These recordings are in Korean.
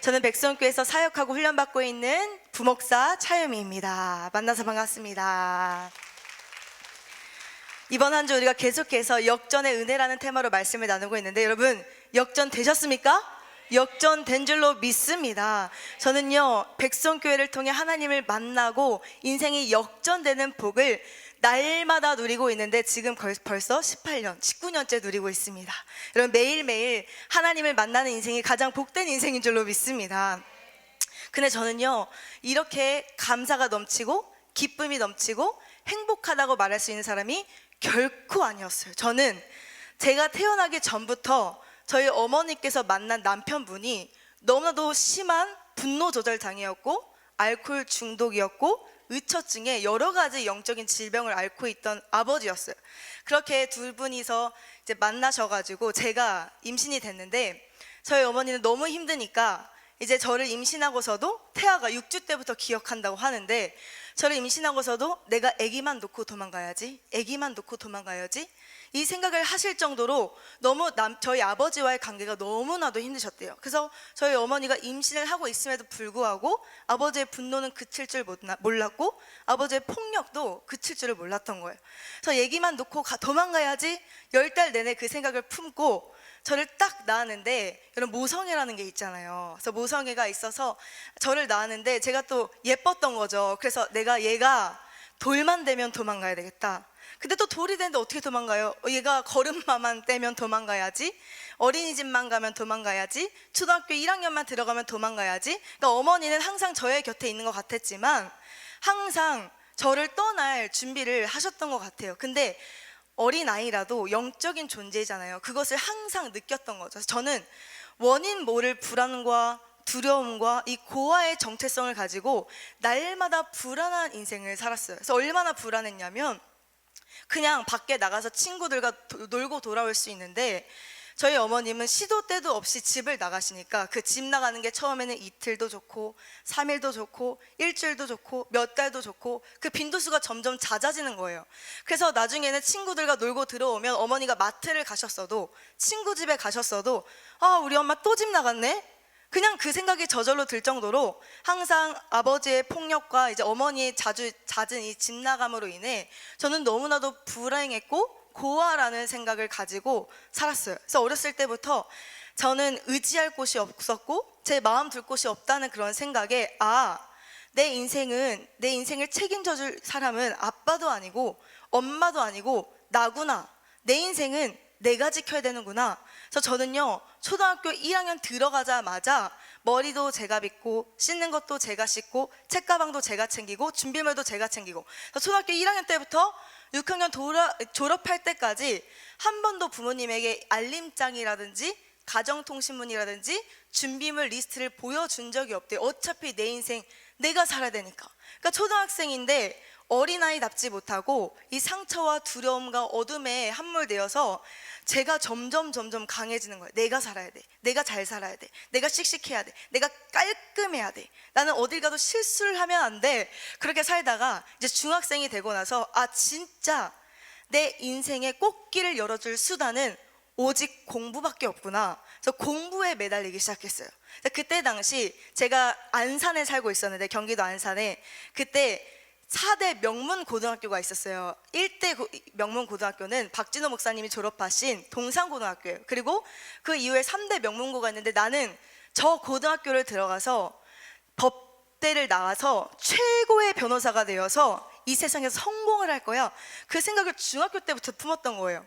저는 백성교회에서 사역하고 훈련받고 있는 부목사 차유미입니다. 만나서 반갑습니다. 이번 한 주 우리가 계속해서 역전의 은혜라는 테마로 말씀을 나누고 있는데, 여러분 역전 되셨습니까? 역전된 줄로 믿습니다. 저는요, 백성교회를 통해 하나님을 만나고 인생이 역전되는 복을 날마다 누리고 있는데, 지금 벌써 18년, 19년째 누리고 있습니다. 여러분, 매일매일 하나님을 만나는 인생이 가장 복된 인생인 줄로 믿습니다. 근데 저는요, 이렇게 감사가 넘치고 기쁨이 넘치고 행복하다고 말할 수 있는 사람이 결코 아니었어요. 저는 제가 태어나기 전부터 저희 어머니께서 만난 남편분이 너무나도 심한 분노 조절 장애였고, 알코올 중독이었고, 의처증에 여러 가지 영적인 질병을 앓고 있던 아버지였어요. 그렇게 두 분이서 이제 만나셔가지고 제가 임신이 됐는데, 저희 어머니는 너무 힘드니까 이제 저를 임신하고서도 태아가 6주 때부터 기억한다고 하는데, 저를 임신하고서도 내가 아기만 놓고 도망가야지, 아기만 놓고 도망가야지, 이 생각을 하실 정도로 너무 저희 아버지와의 관계가 너무나도 힘드셨대요. 그래서 저희 어머니가 임신을 하고 있음에도 불구하고 아버지의 분노는 그칠 줄 몰랐고, 아버지의 폭력도 그칠 줄을 몰랐던 거예요. 그래서 얘기만 놓고 도망가야지 10달 내내 그 생각을 품고 저를 딱 낳았는데, 여러분 모성애라는 게 있잖아요. 그래서 모성애가 있어서 저를 낳았는데 제가 또 예뻤던 거죠. 그래서 얘가 돌만 되면 도망가야 되겠다. 근데 또 돌이 되는데 어떻게 도망가요? 얘가 걸음마만 떼면 도망가야지, 어린이집만 가면 도망가야지, 초등학교 1학년만 들어가면 도망가야지. 그러니까 어머니는 항상 저의 곁에 있는 것 같았지만 항상 저를 떠날 준비를 하셨던 것 같아요. 근데 어린아이라도 영적인 존재잖아요. 그것을 항상 느꼈던 거죠. 저는 원인 모를 불안과 두려움과 이 고아의 정체성을 가지고 날마다 불안한 인생을 살았어요. 그래서 얼마나 불안했냐면, 그냥 밖에 나가서 친구들과 놀고 돌아올 수 있는데, 저희 어머님은 시도 때도 없이 집을 나가시니까 그 집 나가는 게 처음에는 이틀도 좋고 3일도 좋고 일주일도 좋고 몇 달도 좋고, 그 빈도수가 점점 잦아지는 거예요. 그래서 나중에는 친구들과 놀고 들어오면 어머니가 마트를 가셨어도, 친구 집에 가셨어도, 아, 우리 엄마 또 집 나갔네? 그냥 그 생각이 저절로 들 정도로 항상 아버지의 폭력과 이제 어머니의 잦은 이 집 나감으로 인해 저는 너무나도 불행했고 고아라는 생각을 가지고 살았어요. 그래서 어렸을 때부터 저는 의지할 곳이 없었고 제 마음 둘 곳이 없다는 그런 생각에, 내 인생을 책임져 줄 사람은 아빠도 아니고 엄마도 아니고 나구나, 내 인생은 내가 지켜야 되는구나. 그래서 저는요, 초등학교 1학년 들어가자마자 머리도 제가 빗고 씻는 것도 제가 씻고 책가방도 제가 챙기고 준비물도 제가 챙기고, 그래서 초등학교 1학년 때부터 6학년 졸업할 때까지 한 번도 부모님에게 알림장이라든지 가정통신문이라든지 준비물 리스트를 보여준 적이 없대요. 어차피 내 인생 내가 살아야 되니까. 그러니까 초등학생인데 어린아이답지 못하고 이 상처와 두려움과 어둠에 함몰되어서 제가 점점 강해지는 거예요. 내가 살아야 돼, 내가 잘 살아야 돼, 내가 씩씩해야 돼, 내가 깔끔해야 돼, 나는 어딜 가도 실수를 하면 안 돼. 그렇게 살다가 이제 중학생이 되고 나서 진짜 내 인생의 꽃길을 열어줄 수단은 오직 공부밖에 없구나. 그래서 공부에 매달리기 시작했어요. 그때 당시 제가 안산에 살고 있었는데, 경기도 안산에 그때 4대 명문 고등학교가 있었어요. 1대 명문 고등학교는 박진호 목사님이 졸업하신 동산고등학교예요. 그리고 그 이후에 3대 명문고가 있는데, 나는 저 고등학교를 들어가서 법대를 나와서 최고의 변호사가 되어서 이 세상에서 성공을 할 거야. 그 생각을 중학교 때부터 품었던 거예요.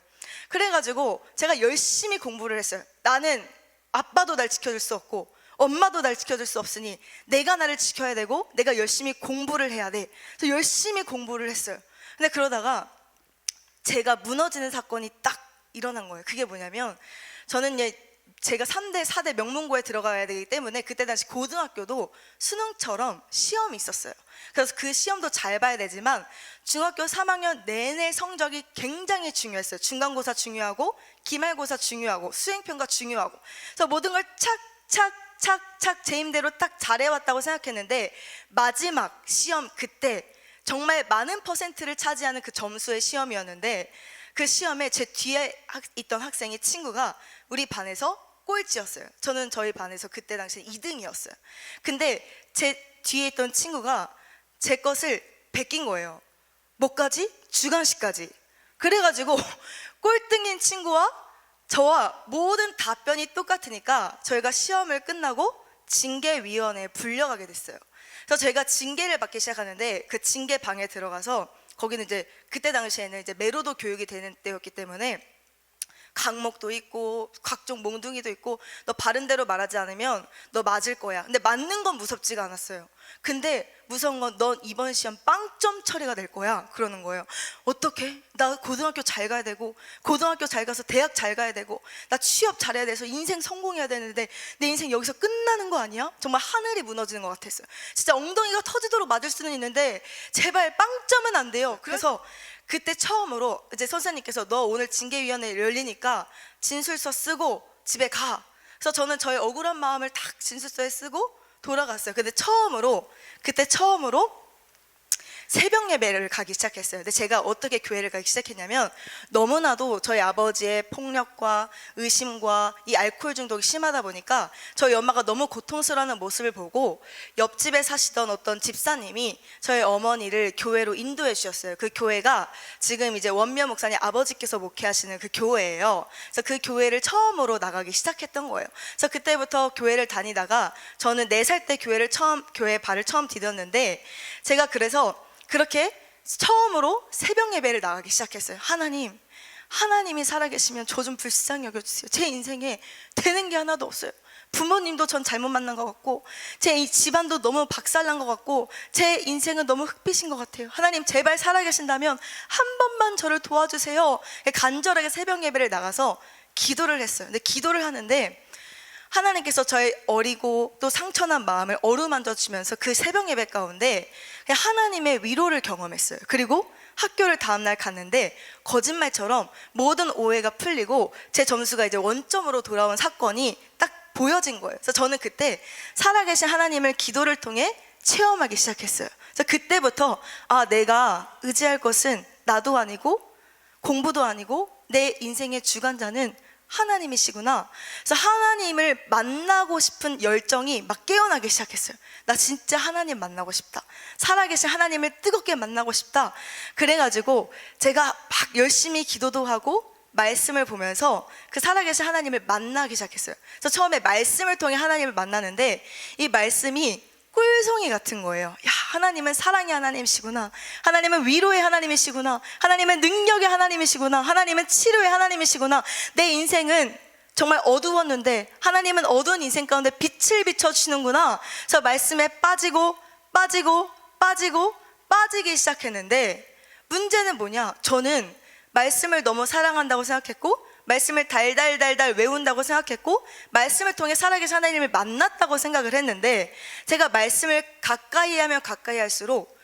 그래가지고 제가 열심히 공부를 했어요. 나는 아빠도 날 지켜줄 수 없고 엄마도 날 지켜줄 수 없으니 내가 나를 지켜야 되고 내가 열심히 공부를 해야 돼. 그래서 열심히 공부를 했어요. 근데 그러다가 제가 무너지는 사건이 딱 일어난 거예요. 그게 뭐냐면, 저는 제가 3대 4대 명문고에 들어가야 되기 때문에 그때 당시 고등학교도 수능처럼 시험이 있었어요. 그래서 그 시험도 잘 봐야 되지만 중학교 3학년 내내 성적이 굉장히 중요했어요. 중간고사 중요하고 기말고사 중요하고 수행평가 중요하고, 그래서 모든 걸 착착 제 힘대로 딱 잘해왔다고 생각했는데, 마지막 시험, 그때 정말 많은 퍼센트를 차지하는 그 점수의 시험이었는데, 그 시험에 제 뒤에 있던 학생의 친구가 우리 반에서 꼴찌였어요. 저는 저희 반에서 그때 당시에 2등이었어요. 근데 제 뒤에 있던 친구가 제 것을 베낀 거예요. 뭐까지? 주관식까지. 그래가지고 꼴등인 친구와 저와 모든 답변이 똑같으니까 저희가 시험을 끝나고 징계위원회에 불려가게 됐어요. 그래서 저희가 징계를 받기 시작하는데 그 징계방에 들어가서 거기는 이제 그때 당시에는 이제 매로도 교육이 되는 때였기 때문에 강목도 있고 각종 몽둥이도 있고 너 바른 대로 말하지 않으면 너 맞을 거야. 근데 맞는 건 무섭지가 않았어요. 근데 무서운 건 넌 이번 시험 빵점 처리가 될 거야 그러는 거예요. 어떻게? 나 고등학교 잘 가야 되고 고등학교 잘 가서 대학 잘 가야 되고 나 취업 잘해야 돼서 인생 성공해야 되는데 내 인생 여기서 끝나는 거 아니야? 정말 하늘이 무너지는 것 같았어요. 진짜 엉덩이가 터지도록 맞을 수는 있는데 제발 빵점은 안 돼요. 그래서 그때 처음으로 이제 선생님께서 너 오늘 징계위원회 열리니까 진술서 쓰고 집에 가. 그래서 저는 저의 억울한 마음을 딱 진술서에 쓰고 돌아갔어요. 근데 그때 처음으로 새벽 예배를 가기 시작했어요. 근데 제가 어떻게 교회를 가기 시작했냐면 너무나도 저희 아버지의 폭력과 의심과 이 알코올 중독이 심하다 보니까 저희 엄마가 너무 고통스러워하는 모습을 보고 옆집에 사시던 어떤 집사님이 저희 어머니를 교회로 인도해 주셨어요. 그 교회가 지금 이제 원미연 목사님 아버지께서 목회하시는 그 교회예요. 그래서 그 교회를 처음으로 나가기 시작했던 거예요. 그래서 그때부터 교회를 다니다가 저는 4살 때 교회에 발을 처음 디뎠는데 제가 그래서 그렇게 처음으로 새벽 예배를 나가기 시작했어요. 하나님이 살아계시면 저 좀 불쌍히 여겨주세요. 제 인생에 되는 게 하나도 없어요. 부모님도 전 잘못 만난 것 같고 제 이 집안도 너무 박살난 것 같고 제 인생은 너무 흑빛인 것 같아요. 하나님 제발 살아계신다면 한 번만 저를 도와주세요. 간절하게 새벽 예배를 나가서 기도를 했어요. 근데 기도를 하는데 하나님께서 저의 어리고 또 상처난 마음을 어루만져 주면서 그 새벽 예배 가운데 하나님의 위로를 경험했어요. 그리고 학교를 다음날 갔는데 거짓말처럼 모든 오해가 풀리고 제 점수가 이제 원점으로 돌아온 사건이 딱 보여진 거예요. 그래서 저는 그때 살아계신 하나님을 기도를 통해 체험하기 시작했어요. 그래서 그때부터 내가 의지할 것은 나도 아니고 공부도 아니고 내 인생의 주관자는 하나님이시구나. 그래서 하나님을 만나고 싶은 열정이 막 깨어나기 시작했어요. 나 진짜 하나님 만나고 싶다. 살아계신 하나님을 뜨겁게 만나고 싶다. 그래가지고 제가 막 열심히 기도도 하고 말씀을 보면서 그 살아계신 하나님을 만나기 시작했어요. 그래서 처음에 말씀을 통해 하나님을 만나는데 이 말씀이 꿀송이 같은 거예요. 야, 하나님은 사랑의 하나님이시구나. 하나님은 위로의 하나님이시구나. 하나님은 능력의 하나님이시구나. 하나님은 치료의 하나님이시구나. 내 인생은 정말 어두웠는데 하나님은 어두운 인생 가운데 빛을 비춰주시는구나. 그래서 말씀에 빠지기 시작했는데 문제는 뭐냐? 저는 말씀을 너무 사랑한다고 생각했고 말씀을 달달달달 외운다고 생각했고 말씀을 통해 살아계신 하나님을 만났다고 생각을 했는데 제가 말씀을 가까이 하면 가까이 할수록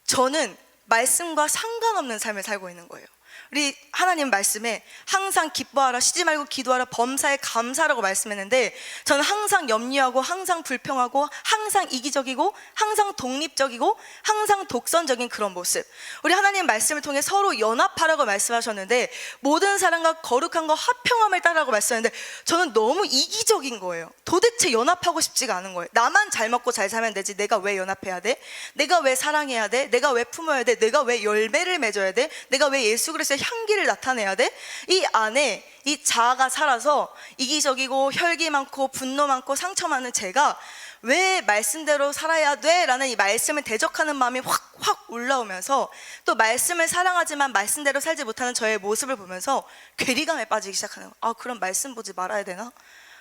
저는 말씀과 상관없는 삶을 살고 있는 거예요. 우리 하나님 말씀에 항상 기뻐하라, 쉬지 말고 기도하라, 범사에 감사라고 말씀했는데 저는 항상 염려하고 항상 불평하고 항상 이기적이고 항상 독립적이고 항상 독선적인 그런 모습. 우리 하나님 말씀을 통해 서로 연합하라고 말씀하셨는데 모든 사람과 거룩함과 화평함을 따르라고 말씀했는데 저는 너무 이기적인 거예요. 도대체 연합하고 싶지가 않은 거예요. 나만 잘 먹고 잘 살면 되지 내가 왜 연합해야 돼? 내가 왜 사랑해야 돼? 내가 왜 품어야 돼? 내가 왜 열매를 맺어야 돼? 내가 왜 예수 그리스도의 향기를 나타내야 돼? 이 안에 이 자아가 살아서 이기적이고 혈기 많고 분노 많고 상처 많은 제가 왜 말씀대로 살아야 돼? 라는 이 말씀을 대적하는 마음이 확 올라오면서 또 말씀을 사랑하지만 말씀대로 살지 못하는 저의 모습을 보면서 괴리감에 빠지기 시작하는 거예요. 그럼 말씀 보지 말아야 되나?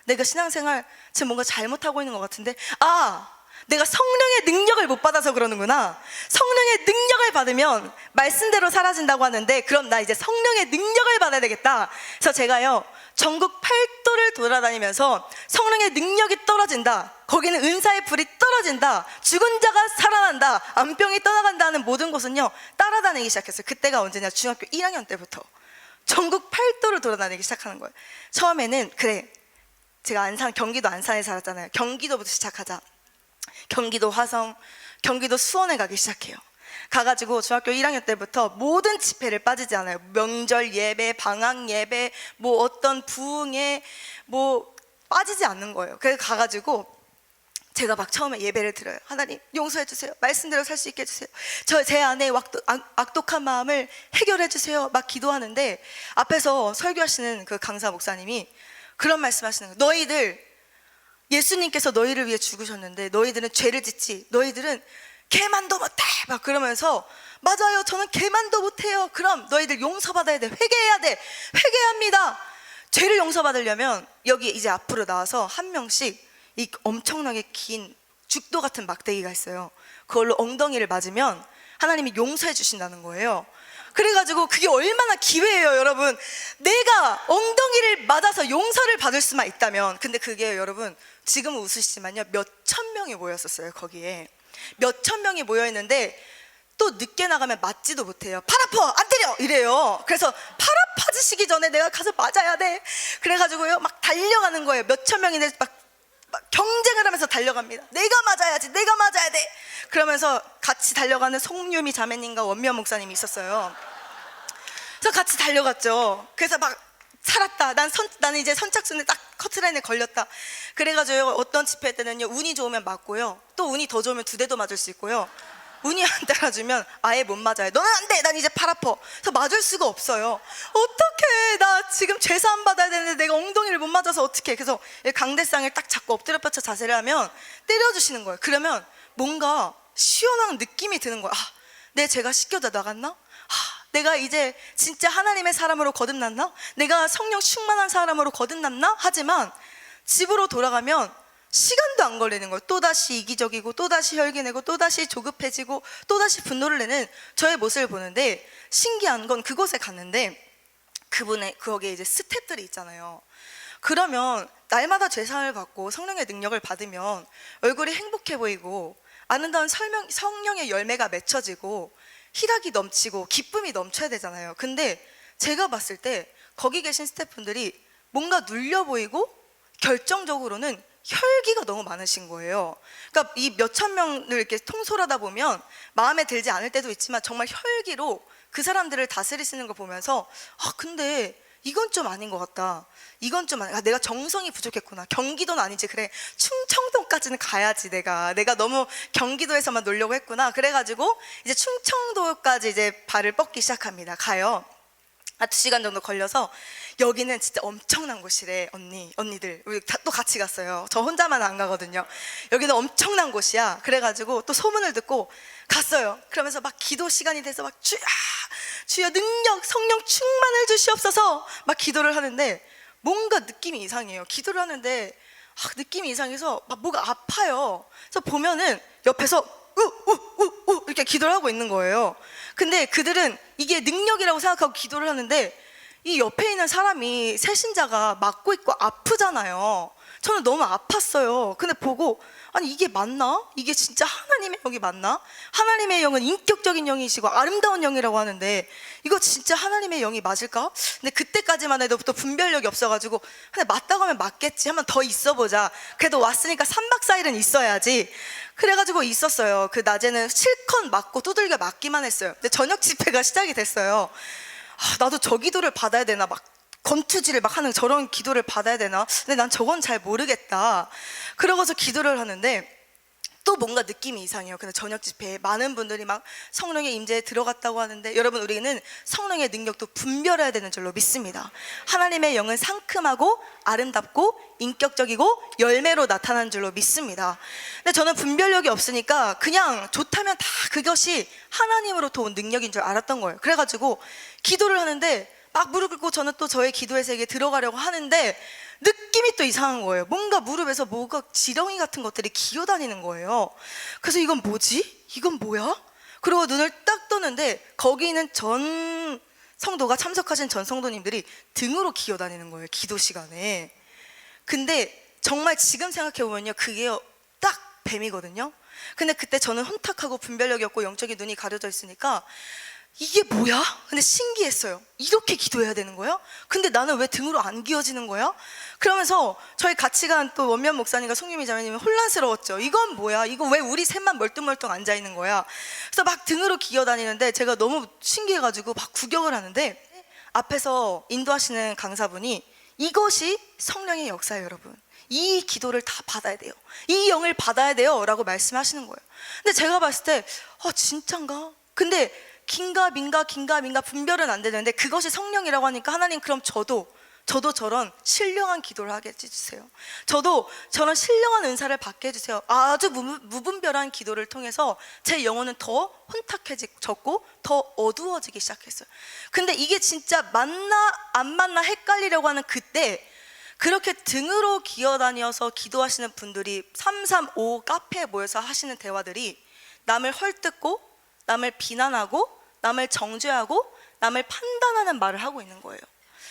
내가 신앙생활 지금 뭔가 잘못하고 있는 것 같은데 내가 성령의 능력을 못 받아서 그러는구나. 성령의 능력을 받으면 말씀대로 사라진다고 하는데 그럼 나 이제 성령의 능력을 받아야 되겠다. 그래서 제가요 전국 8도를 돌아다니면서 성령의 능력이 떨어진다, 거기는 은사의 불이 떨어진다, 죽은 자가 살아난다, 암병이 떠나간다는 모든 곳은요 따라다니기 시작했어요. 그때가 언제냐? 중학교 1학년 때부터 전국 8도를 돌아다니기 시작하는 거예요. 처음에는 제가 경기도 안산에 살았잖아요. 경기도부터 시작하자. 경기도 화성, 경기도 수원에 가기 시작해요. 가가지고 중학교 1학년 때부터 모든 집회를 빠지지 않아요. 명절 예배, 방학 예배, 어떤 부흥회, 빠지지 않는 거예요. 그래서 가가지고 제가 막 처음에 예배를 드려요. 하나님 용서해 주세요. 말씀대로 살 수 있게 해주세요. 제 안에 악독한 마음을 해결해 주세요. 막 기도하는데 앞에서 설교하시는 그 강사 목사님이 그런 말씀하시는 거예요. 너희들, 예수님께서 너희를 위해 죽으셨는데 너희들은 죄를 짓지, 너희들은 개만도 못해, 막 그러면서 맞아요, 저는 개만도 못해요. 그럼 너희들 용서받아야 돼. 회개해야 돼. 회개합니다. 죄를 용서받으려면 여기 이제 앞으로 나와서 한 명씩 이 엄청나게 긴 죽도 같은 막대기가 있어요. 그걸로 엉덩이를 맞으면 하나님이 용서해 주신다는 거예요. 그래가지고 그게 얼마나 기회예요, 여러분. 내가 엉덩이를 맞아서 용서를 받을 수만 있다면. 근데 그게 여러분, 지금은 웃으시지만요, 몇천 명이 모였었어요. 거기에 몇천 명이 모여있는데 또 늦게 나가면 맞지도 못해요. 팔 아파, 안 때려, 이래요. 그래서 팔 아파지시기 전에 내가 가서 맞아야 돼. 그래가지고요 막 달려가는 거예요. 몇천 명인데 막 경쟁을 하면서 달려갑니다. 내가 맞아야지, 내가 맞아야 돼. 그러면서 같이 달려가는 송유미 자매님과 원미연 목사님이 있었어요. 그래서 같이 달려갔죠. 그래서 막 살았다. 나는 이제 선착순에 딱 커트라인에 걸렸다. 그래가지고 어떤 집회 때는요, 운이 좋으면 맞고요, 또 운이 더 좋으면 2대도 맞을 수 있고요, 운이 안 따라주면 아예 못 맞아요. 너는 안 돼, 난 이제 팔 아파. 그래서 맞을 수가 없어요. 어떡해, 나 지금 죄사함 받아야 되는데 내가 엉덩이를 못 맞아서 어떡해. 그래서 강대상을 딱 잡고 엎드려 뻗쳐 자세를 하면 때려주시는 거예요. 그러면 뭔가 시원한 느낌이 드는 거야. 아, 내 죄가 씻겨져 나갔나? 내가 이제 진짜 하나님의 사람으로 거듭났나? 내가 성령 충만한 사람으로 거듭났나? 하지만 집으로 돌아가면 시간도 안 걸리는 거예요. 또다시 이기적이고, 또다시 혈기내고, 또다시 조급해지고, 또다시 분노를 내는 저의 모습을 보는데, 신기한 건 그곳에 갔는데 거기에 이제 스태프들이 있잖아요. 그러면 날마다 죄사함을 받고 성령의 능력을 받으면 얼굴이 행복해 보이고 아름다운 성령의 열매가 맺혀지고 희락이 넘치고 기쁨이 넘쳐야 되잖아요. 근데 제가 봤을 때 거기 계신 스태프분들이 뭔가 눌려 보이고 결정적으로는 혈기가 너무 많으신 거예요. 그러니까 이 몇천 명을 이렇게 통솔하다 보면 마음에 들지 않을 때도 있지만 정말 혈기로 그 사람들을 다스리시는 걸 보면서 근데 이건 좀 아닌 것 같다. 이건 좀 내가 정성이 부족했구나. 경기도는 아니지. 그래, 충청도까지는 가야지. 내가 너무 경기도에서만 놀려고 했구나. 그래가지고 이제 충청도까지 이제 발을 뻗기 시작합니다. 가요. 2시간 정도 걸려서 여기는 진짜 엄청난 곳이래. 언니들 우리 또 같이 갔어요. 저 혼자만 안 가거든요. 여기는 엄청난 곳이야. 그래가지고 또 소문을 듣고 갔어요. 그러면서 막 기도 시간이 돼서 막 주여 능력 성령 충만을 주시옵소서 막 기도를 하는데 뭔가 느낌이 이상해요. 기도를 하는데 느낌이 이상해서 막 뭐가 아파요. 그래서 보면은 옆에서 이렇게 기도를 하고 있는 거예요. 근데 그들은 이게 능력이라고 생각하고 기도를 하는데 이 옆에 있는 사람이 새신자가 맞고 있고 아프잖아요. 저는 너무 아팠어요. 근데 보고 아니 이게 맞나? 이게 진짜 하나님의 영이 맞나? 하나님의 영은 인격적인 영이시고 아름다운 영이라고 하는데 이거 진짜 하나님의 영이 맞을까? 근데 그때까지만 해도 또 분별력이 없어가지고 근데 맞다고 하면 맞겠지, 한번 더 있어보자. 그래도 왔으니까 3박 4일은 있어야지. 그래가지고 있었어요. 그 낮에는 실컷 맞고 두들겨 맞기만 했어요. 근데 저녁 집회가 시작이 됐어요. 나도 저 기도를 받아야 되나, 막 건투지를 막 하는 저런 기도를 받아야 되나? 근데 난 저건 잘 모르겠다. 그러고서 기도를 하는데 또 뭔가 느낌이 이상해요. 근데 저녁 집회에 많은 분들이 막 성령의 임재에 들어갔다고 하는데 여러분, 우리는 성령의 능력도 분별해야 되는 줄로 믿습니다. 하나님의 영은 상큼하고 아름답고 인격적이고 열매로 나타나는 줄로 믿습니다. 근데 저는 분별력이 없으니까 그냥 좋다면 다 그것이 하나님으로부터 온 능력인 줄 알았던 거예요. 그래가지고 기도를 하는데 막 무릎 꿇고 저는 또 저의 기도의 세계에 들어가려고 하는데 느낌이 또 이상한 거예요. 뭔가 무릎에서 뭐가 지렁이 같은 것들이 기어다니는 거예요. 그래서 이건 뭐지? 이건 뭐야? 그리고 눈을 딱 떴는데 거기 있는 전 성도가, 참석하신 전 성도님들이 등으로 기어다니는 거예요, 기도 시간에. 근데 정말 지금 생각해보면요, 그게 딱 뱀이거든요. 근데 그때 저는 혼탁하고 분별력이 없고 영적인 눈이 가려져 있으니까 이게 뭐야? 근데 신기했어요. 이렇게 기도해야 되는 거야? 근데 나는 왜 등으로 안 기어지는 거야? 그러면서 저희 같이 간 또 원면 목사님과 송유미 자매님이 혼란스러웠죠. 이건 뭐야? 이거 왜 우리 셋만 멀뚱멀뚱 앉아 있는 거야? 그래서 막 등으로 기어다니는데 제가 너무 신기해가지고 막 구경을 하는데 앞에서 인도하시는 강사분이 이것이 성령의 역사예요, 여러분. 이 기도를 다 받아야 돼요. 이 영을 받아야 돼요 라고 말씀하시는 거예요. 근데 제가 봤을 때 진짠가? 근데 긴가 민가 분별은 안 되는데 그것이 성령이라고 하니까 하나님, 그럼 저도 저런 신령한 기도를 하게 해주세요. 저도 저런 신령한 은사를 받게 해주세요. 아주 무분별한 기도를 통해서 제 영혼은 더 혼탁해졌고 더 어두워지기 시작했어요. 근데 이게 진짜 맞나 안 맞나 헷갈리려고 하는 그때, 그렇게 등으로 기어다녀서 기도하시는 분들이 335 카페에 모여서 하시는 대화들이 남을 헐뜯고 남을 비난하고 남을 정죄하고 남을 판단하는 말을 하고 있는 거예요.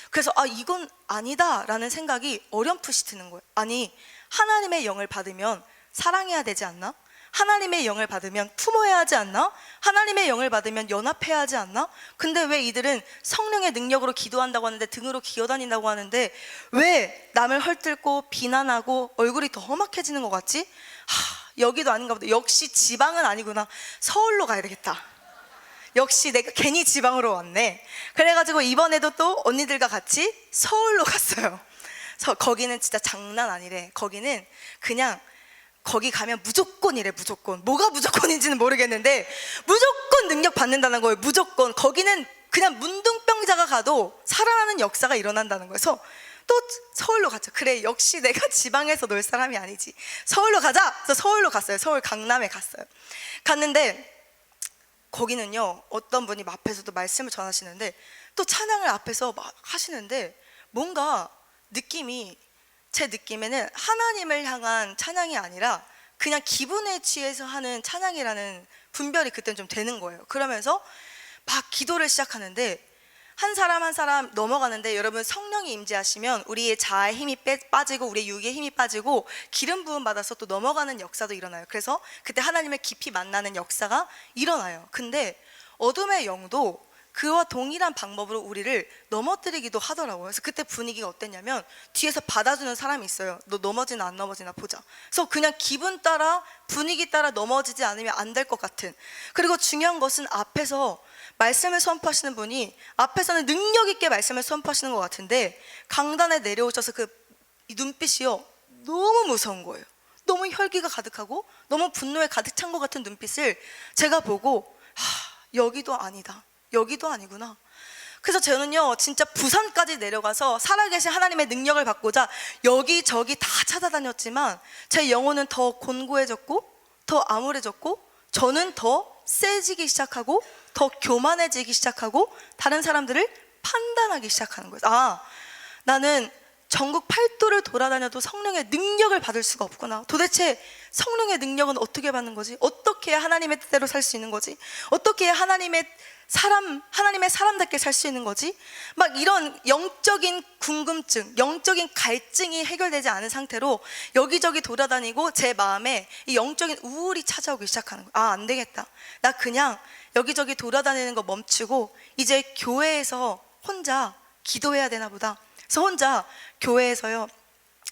그래서 이건 아니다 라는 생각이 어렴풋이 드는 거예요. 아니, 하나님의 영을 받으면 사랑해야 되지 않나? 하나님의 영을 받으면 품어야 하지 않나? 하나님의 영을 받으면 연합해야 하지 않나? 근데 왜 이들은 성령의 능력으로 기도한다고 하는데 등으로 기어다닌다고 하는데 왜 남을 헐뜯고 비난하고 얼굴이 더 험악해지는 것 같지? 여기도 아닌가 보다. 역시 지방은 아니구나. 서울로 가야 되겠다. 역시 내가 괜히 지방으로 왔네. 그래가지고 이번에도 또 언니들과 같이 서울로 갔어요. 거기는 진짜 장난 아니래. 거기는 그냥 거기 가면 무조건이래. 무조건. 뭐가 무조건인지는 모르겠는데 무조건 능력 받는다는 거예요. 무조건. 거기는 그냥 문둥병자가 가도 살아나는 역사가 일어난다는 거예요. 그래서 또 서울로 갔죠. 그래, 역시 내가 지방에서 놀 사람이 아니지. 서울로 가자. 그래서 서울로 갔어요. 서울 강남에 갔어요. 갔는데 거기는요, 어떤 분이 앞에서도 말씀을 전하시는데 또 찬양을 앞에서 막 하시는데 뭔가 느낌이, 제 느낌에는 하나님을 향한 찬양이 아니라 그냥 기분에 취해서 하는 찬양이라는 분별이 그때는 좀 되는 거예요. 그러면서 막 기도를 시작하는데 한 사람 한 사람 넘어가는데, 여러분 성령이 임재하시면 우리의 자아의 힘이 빠지고 우리의 육의 힘이 빠지고 기름 부음 받아서 또 넘어가는 역사도 일어나요. 그래서 그때 하나님을 깊이 만나는 역사가 일어나요. 근데 어둠의 영도 그와 동일한 방법으로 우리를 넘어뜨리기도 하더라고요. 그래서 그때 분위기가 어땠냐면 뒤에서 받아주는 사람이 있어요. 너 넘어지나 안 넘어지나 보자. 그래서 그냥 기분 따라 분위기 따라 넘어지지 않으면 안 될 것 같은. 그리고 중요한 것은 앞에서 말씀을 선포하시는 분이 앞에서는 능력 있게 말씀을 선포하시는 것 같은데 강단에 내려오셔서 그 눈빛이요, 너무 무서운 거예요. 너무 혈기가 가득하고 너무 분노에 가득 찬 것 같은 눈빛을 제가 보고 여기도 아니다, 여기도 아니구나. 그래서 저는요 진짜 부산까지 내려가서 살아계신 하나님의 능력을 받고자 여기저기 다 찾아다녔지만 제 영혼은 더 곤고해졌고 더 암울해졌고 저는 더 세지기 시작하고 더 교만해지기 시작하고 다른 사람들을 판단하기 시작하는 거예요. 나는 전국 8도를 돌아다녀도 성령의 능력을 받을 수가 없구나. 도대체 성령의 능력은 어떻게 받는 거지? 어떻게 해야 하나님의 뜻대로 살 수 있는 거지? 어떻게 해야 하나님의 사람답게 살 수 있는 거지? 막 이런 영적인 궁금증, 영적인 갈증이 해결되지 않은 상태로 여기저기 돌아다니고 제 마음에 이 영적인 우울이 찾아오기 시작하는 거예요. 안 되겠다. 나 그냥 여기저기 돌아다니는 거 멈추고 이제 교회에서 혼자 기도해야 되나 보다. 그래서 혼자 교회에서요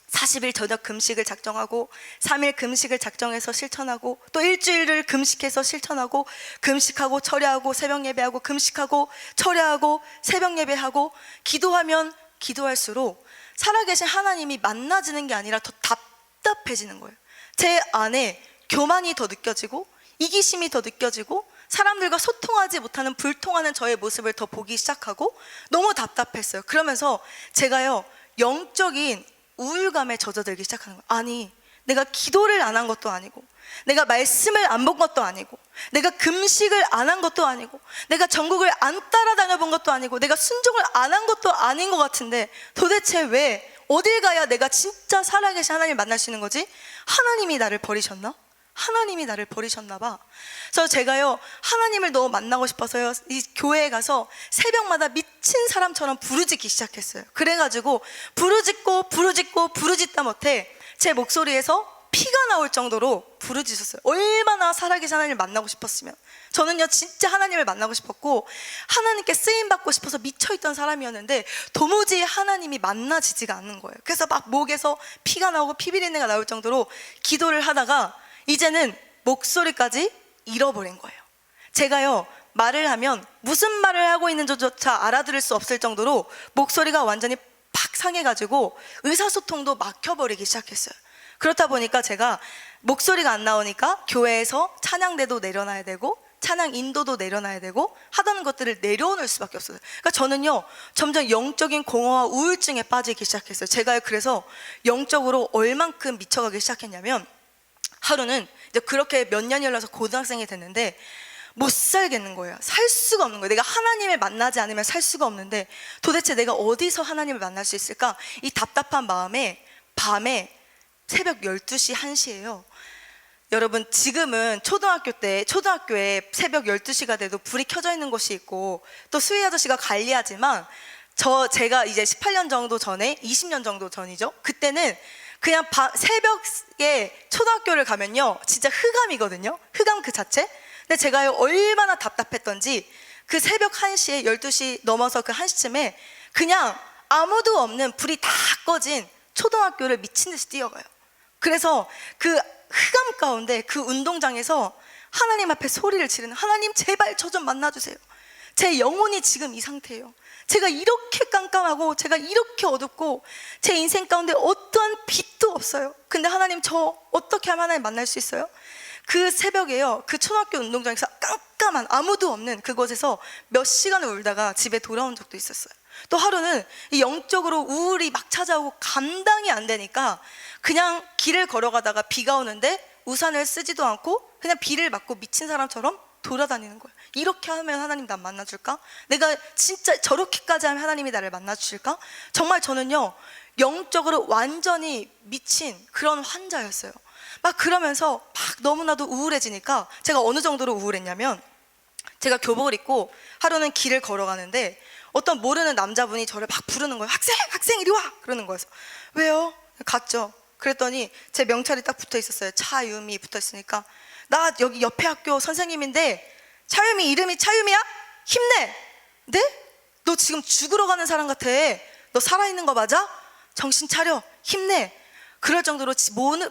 40일 저녁 금식을 작정하고 3일 금식을 작정해서 실천하고 또 일주일을 금식해서 실천하고 금식하고 철야하고 새벽 예배하고 금식하고 철야하고 새벽 예배하고 기도하면 기도할수록 살아계신 하나님이 만나지는 게 아니라 더 답답해지는 거예요. 제 안에 교만이 더 느껴지고 이기심이 더 느껴지고 사람들과 소통하지 못하는 불통하는 저의 모습을 더 보기 시작하고 너무 답답했어요. 그러면서 제가요 영적인 우울감에 젖어들기 시작하는 거예요. 아니, 내가 기도를 안 한 것도 아니고 내가 말씀을 안 본 것도 아니고 내가 금식을 안 한 것도 아니고 내가 전국을 안 따라다녀 본 것도 아니고 내가 순종을 안 한 것도 아닌 것 같은데 도대체 왜 어딜 가야 내가 진짜 살아계신 하나님을 만날 수 있는 거지? 하나님이 나를 버리셨나? 하나님이 나를 버리셨나 봐. 그래서 제가요 하나님을 너무 만나고 싶어서요 이 교회에 가서 새벽마다 미친 사람처럼 부르짖기 시작했어요. 그래가지고 부르짖다 못해 제 목소리에서 피가 나올 정도로 부르짖었어요. 얼마나 살아계신 하나님을 만나고 싶었으면. 저는요 진짜 하나님을 만나고 싶었고 하나님께 쓰임받고 싶어서 미쳐있던 사람이었는데 도무지 하나님이 만나지지가 않는 거예요. 그래서 막 목에서 피가 나오고 피비린내가 나올 정도로 기도를 하다가 이제는 목소리까지 잃어버린 거예요. 제가요 말을 하면 무슨 말을 하고 있는지조차 알아들을 수 없을 정도로 목소리가 완전히 팍 상해가지고 의사소통도 막혀버리기 시작했어요. 그렇다 보니까 제가 목소리가 안 나오니까 교회에서 찬양대도 내려놔야 되고 찬양 인도도 내려놔야 되고 하던 것들을 내려놓을 수밖에 없어요. 그러니까 저는요 점점 영적인 공허와 우울증에 빠지기 시작했어요. 제가 그래서 영적으로 얼만큼 미쳐가기 시작했냐면, 하루는 이제 그렇게 몇 년이 흘러서 고등학생이 됐는데 못 살겠는 거예요. 살 수가 없는 거예요. 내가 하나님을 만나지 않으면 살 수가 없는데 도대체 내가 어디서 하나님을 만날 수 있을까? 이 답답한 마음에 밤에 새벽 12시, 1시예요. 여러분, 지금은 초등학교에 새벽 12시가 돼도 불이 켜져 있는 곳이 있고 또 수희 아저씨가 관리하지만, 제가 이제 18년 정도 전에, 20년 정도 전이죠. 그때는 그냥 새벽에 초등학교를 가면요 진짜 흑암이거든요. 흑암 그 자체. 근데 제가 얼마나 답답했던지 그 새벽 1시에 12시 넘어서 그 1시쯤에 그냥 아무도 없는 불이 다 꺼진 초등학교를 미친 듯이 뛰어가요. 그래서 그 흑암 가운데 그 운동장에서 하나님 앞에 소리를 지르는, 하나님 제발 저 좀 만나주세요. 제 영혼이 지금 이 상태예요. 제가 이렇게 깜깜하고 제가 이렇게 어둡고 제 인생 가운데 어떠한 빛도 없어요. 근데 하나님 저 어떻게 하면 하나님 만날 수 있어요? 그 새벽에요, 그 초등학교 운동장에서 깜깜한 아무도 없는 그곳에서 몇 시간을 울다가 집에 돌아온 적도 있었어요. 또 하루는 이 영적으로 우울이 막 찾아오고 감당이 안 되니까 그냥 길을 걸어가다가 비가 오는데 우산을 쓰지도 않고 그냥 비를 맞고 미친 사람처럼 돌아다니는 거예요. 이렇게 하면 하나님 나 만나줄까? 내가 진짜 저렇게까지 하면 하나님이 나를 만나주실까? 정말 저는요 영적으로 완전히 미친 그런 환자였어요. 막 그러면서 막 너무나도 우울해지니까, 제가 어느 정도로 우울했냐면, 제가 교복을 입고 하루는 길을 걸어가는데 어떤 모르는 남자분이 저를 막 부르는 거예요. 학생 이리 와! 그러는 거예요. 왜요? 갔죠. 그랬더니 제 명찰이 딱 붙어 있었어요. 차유미 붙어 있으니까, 나 여기 옆에 학교 선생님인데 차유미, 이름이 차유미야? 힘내! 네? 너 지금 죽으러 가는 사람 같아. 너 살아있는 거 맞아? 정신 차려, 힘내. 그럴 정도로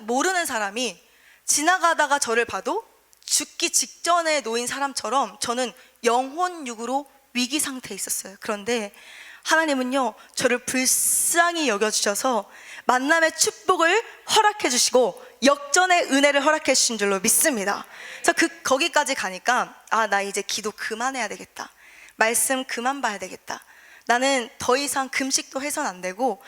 모르는 사람이 지나가다가 저를 봐도 죽기 직전에 놓인 사람처럼 저는 영혼육으로 위기 상태에 있었어요. 그런데 하나님은요 저를 불쌍히 여겨주셔서 만남의 축복을 허락해 주시고 역전의 은혜를 허락해 주신 줄로 믿습니다. 그래서 거기까지 가니까 나 이제 기도 그만해야 되겠다, 말씀 그만 봐야 되겠다, 나는 더 이상 금식도 해선 안 되고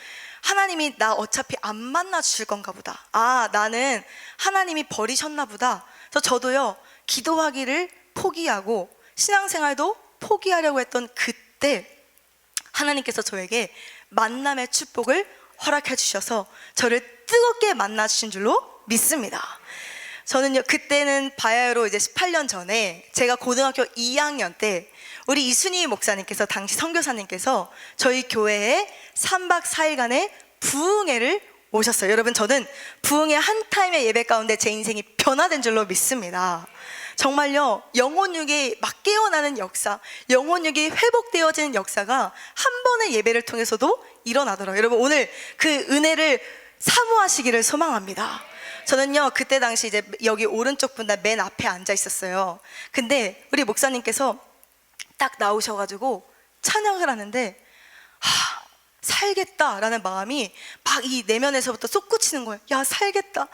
하나님이 나 어차피 안 만나 주실 건가 보다, 나는 하나님이 버리셨나 보다. 그래서 저도요 기도하기를 포기하고 신앙생활도 포기하려고 했던 그때 하나님께서 저에게 만남의 축복을 허락해 주셔서 저를 뜨겁게 만나 주신 줄로 믿습니다. 저는요 그때는 바야흐로 이제 18년 전에, 제가 고등학교 2학년 때 우리 이순희 목사님께서, 당시 선교사님께서 저희 교회에 3박 4일간의 부흥회를 오셨어요. 여러분, 저는 부흥회 한 타임의 예배 가운데 제 인생이 변화된 줄로 믿습니다. 정말요 영혼육이 막 깨어나는 역사, 영혼육이 회복되어지는 역사가 한 번의 예배를 통해서도 일어나더라고요. 여러분, 오늘 그 은혜를 사모하시기를 소망합니다. 저는요 그때 당시 이제 여기 오른쪽 분당 맨 앞에 앉아 있었어요. 근데 우리 목사님께서 딱 나오셔가지고 찬양을 하는데 살겠다라는 마음이 막 이 내면에서부터 솟구치는 거예요. 야, 살겠다.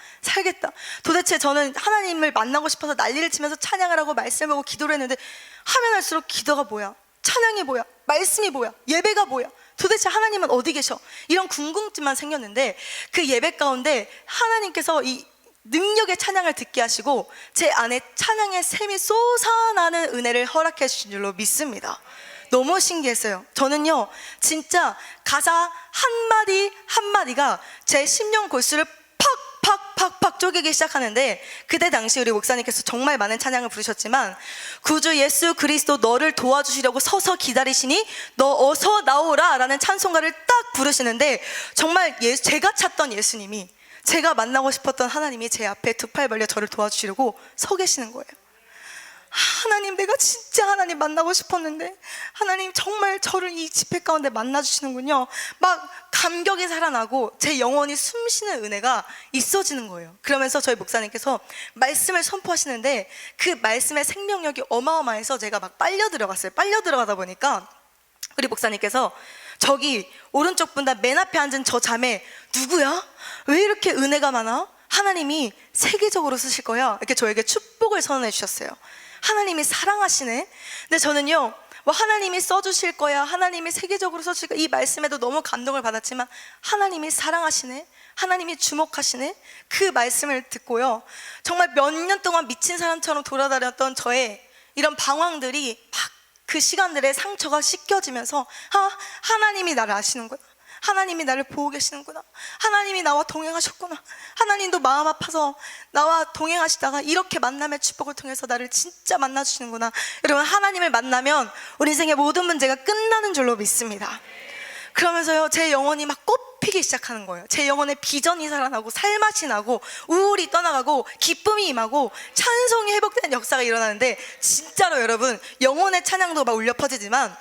도대체 저는 하나님을 만나고 싶어서 난리를 치면서 찬양을 하고 말씀을 하고 기도를 했는데, 하면 할수록 기도가 뭐야, 찬양이 뭐야, 말씀이 뭐야, 예배가 뭐야, 도대체 하나님은 어디 계셔, 이런 궁금증만 생겼는데, 그 예배 가운데 하나님께서 이 능력의 찬양을 듣게 하시고 제 안에 찬양의 샘이 솟아나는 은혜를 허락해 주신 줄로 믿습니다. 너무 신기했어요. 저는요 진짜 가사 한마디 한마디가 제 심령 골수를 팍팍팍팍 쪼개기 시작하는데, 그때 당시 우리 목사님께서 정말 많은 찬양을 부르셨지만, 구주 예수 그리스도 너를 도와주시려고 서서 기다리시니 너 어서 나오라 라는 찬송가를 딱 부르시는데, 정말 제가 찾던 예수님이, 제가 만나고 싶었던 하나님이 제 앞에 두 팔 벌려 저를 도와주시려고 서 계시는 거예요. 하나님, 내가 진짜 하나님 만나고 싶었는데 하나님 정말 저를 이 집회 가운데 만나주시는군요. 막 감격이 살아나고 제 영혼이 숨쉬는 은혜가 있어지는 거예요. 그러면서 저희 목사님께서 말씀을 선포하시는데 그 말씀의 생명력이 어마어마해서 제가 막 빨려 들어갔어요. 빨려 들어가다 보니까 우리 목사님께서 저기 오른쪽 분단 맨 앞에 앉은 저 자매 누구야? 왜 이렇게 은혜가 많아? 하나님이 세계적으로 쓰실 거야. 이렇게 저에게 축복을 선언해 주셨어요. 하나님이 사랑하시네. 근데 저는요, 뭐 하나님이 써주실 거야, 하나님이 세계적으로 써주실 거야, 이 말씀에도 너무 감동을 받았지만 하나님이 사랑하시네, 하나님이 주목하시네, 그 말씀을 듣고요, 정말 몇 년 동안 미친 사람처럼 돌아다녔던 저의 이런 방황들이 막 그 시간들의 상처가 씻겨지면서 하나님이 나를 아시는구나, 하나님이 나를 보고 계시는구나, 하나님이 나와 동행하셨구나, 하나님도 마음 아파서 나와 동행하시다가 이렇게 만남의 축복을 통해서 나를 진짜 만나주시는구나. 여러분, 하나님을 만나면 우리 인생의 모든 문제가 끝나는 줄로 믿습니다. 그러면서요, 제 영혼이 막 꽃피기 시작하는 거예요. 제 영혼에 비전이 살아나고 살맛이 나고 우울이 떠나가고 기쁨이 임하고 찬송이 회복되는 역사가 일어나는데, 진짜로 여러분, 영혼의 찬양도 막 울려 퍼지지만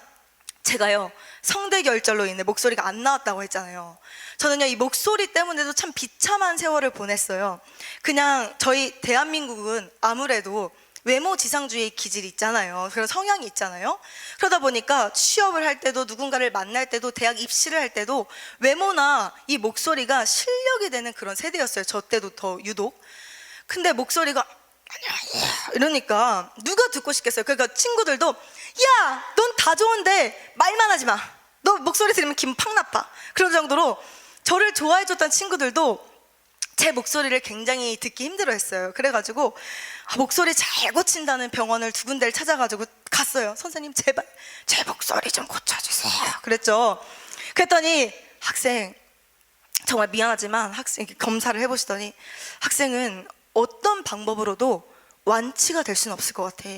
제가요, 성대결절로 인해 목소리가 안 나왔다고 했잖아요. 저는요, 이 목소리 때문에도 참 비참한 세월을 보냈어요. 그냥 저희 대한민국은 아무래도 외모 지상주의 기질이 있잖아요. 그런 성향이 있잖아요. 그러다 보니까 취업을 할 때도, 누군가를 만날 때도, 대학 입시를 할 때도 외모나 이 목소리가 실력이 되는 그런 세대였어요. 저 때도 더 유독. 근데 목소리가 이러니까 누가 듣고 싶겠어요. 그러니까 친구들도, 야, 넌 다 좋은데 말만 하지 마, 너 목소리 들으면 기분 팍 나빠, 그런 정도로 저를 좋아해줬던 친구들도 제 목소리를 굉장히 듣기 힘들어했어요. 그래가지고 목소리 잘 고친다는 병원을 두 군데를 찾아가지고 갔어요. 선생님, 제발 제 목소리 좀 고쳐주세요, 그랬죠. 그랬더니 학생, 정말 미안하지만 학생 검사를 해보시더니 학생은 어떤 방법으로도 완치가 될 수는 없을 것 같아.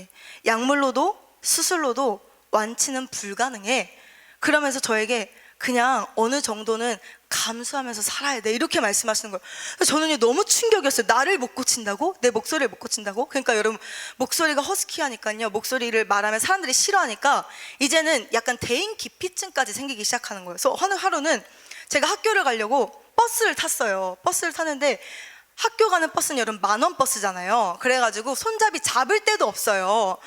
약물로도 수술로도 완치는 불가능해. 그러면서 저에게 그냥 어느 정도는 감수하면서 살아야 돼, 이렇게 말씀하시는 거예요. 저는요, 너무 충격이었어요. 나를 못 고친다고? 내 목소리를 못 고친다고? 그러니까 여러분, 목소리가 허스키하니까요, 목소리를 말하면 사람들이 싫어하니까 이제는 약간 대인 기피증까지 생기기 시작하는 거예요. 그래서 어느 하루는 제가 학교를 가려고 버스를 탔어요. 버스를 탔는데 학교 가는 버스는 여러분 10,000원 버스잖아요. 그래가지고 손잡이 잡을 데도 없어요.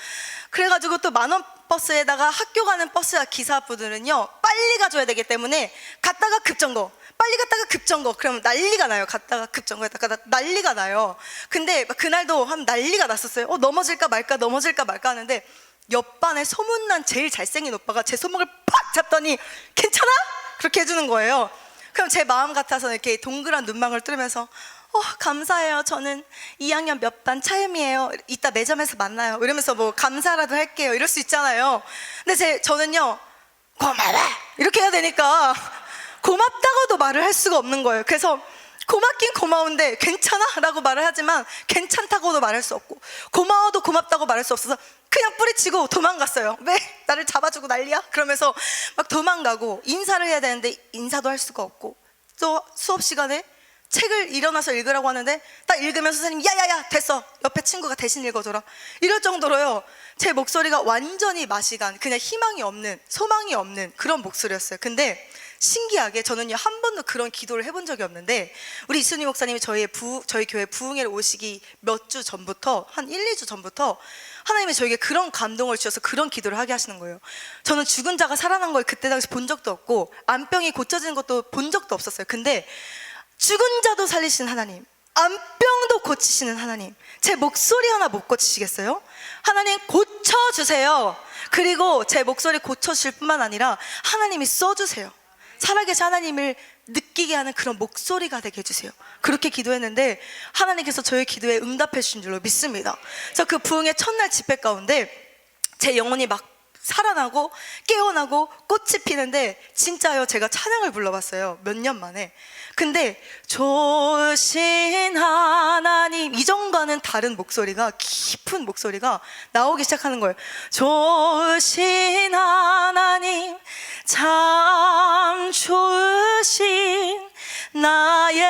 그래가지고 또 10,000원 버스에다가 학교 가는 버스 기사분들은요, 빨리 가줘야 되기 때문에 갔다가 급정거, 빨리 갔다가 급정거, 그러면 난리가 나요. 갔다가 급정거 했다가 난리가 나요. 근데 그날도 한 난리가 났었어요. 넘어질까 말까, 넘어질까 말까 하는데 옆반에 소문난 제일 잘생긴 오빠가 제 손목을 팍 잡더니 괜찮아? 그렇게 해주는 거예요. 그럼 제 마음 같아서 이렇게 동그란 눈망울 뚫으면서 감사해요. 저는 2학년 몇 반 차임이에요. 이따 매점에서 만나요. 이러면서 뭐 감사라도 할게요, 이럴 수 있잖아요. 근데 저는요, 고마워, 이렇게 해야 되니까 고맙다고도 말을 할 수가 없는 거예요. 그래서 고맙긴 고마운데 괜찮아? 라고 말을 하지만 괜찮다고도 말할 수 없고 고마워도 고맙다고 말할 수 없어서 그냥 뿌리치고 도망갔어요. 왜? 나를 잡아주고 난리야? 그러면서 막 도망가고, 인사를 해야 되는데 인사도 할 수가 없고, 또 수업 시간에 책을 일어나서 읽으라고 하는데 딱 읽으면 선생님이 야야야 됐어, 옆에 친구가 대신 읽어줘라, 이럴 정도로요, 제 목소리가 완전히 맛이 간, 그냥 희망이 없는, 소망이 없는 그런 목소리였어요. 근데 신기하게 저는요, 한 번도 그런 기도를 해본 적이 없는데 우리 이순희 목사님이 저희 교회 부흥회를 오시기 몇 주 전부터, 한 1, 2주 전부터 하나님이 저에게 그런 감동을 주셔서 그런 기도를 하게 하시는 거예요. 저는 죽은 자가 살아난 걸 그때 당시 본 적도 없고 암병이 고쳐지는 것도 본 적도 없었어요. 근데 죽은 자도 살리시는 하나님, 암병도 고치시는 하나님, 제 목소리 하나 못 고치시겠어요? 하나님 고쳐주세요. 그리고 제 목소리 고쳐주실 뿐만 아니라 하나님이 써주세요. 살아계신 하나님을 느끼게 하는 그런 목소리가 되게 해주세요. 그렇게 기도했는데 하나님께서 저의 기도에 응답해 주신 줄로 믿습니다. 저 그 부흥의 첫날 집회 가운데 제 영혼이 막 살아나고 깨어나고 꽃이 피는데, 진짜요, 제가 찬양을 불러봤어요, 몇 년 만에. 근데 좋으신 하나님, 이전과는 다른 목소리가, 깊은 목소리가 나오기 시작하는 거예요. 좋으신 하나님, 참 좋으신 나의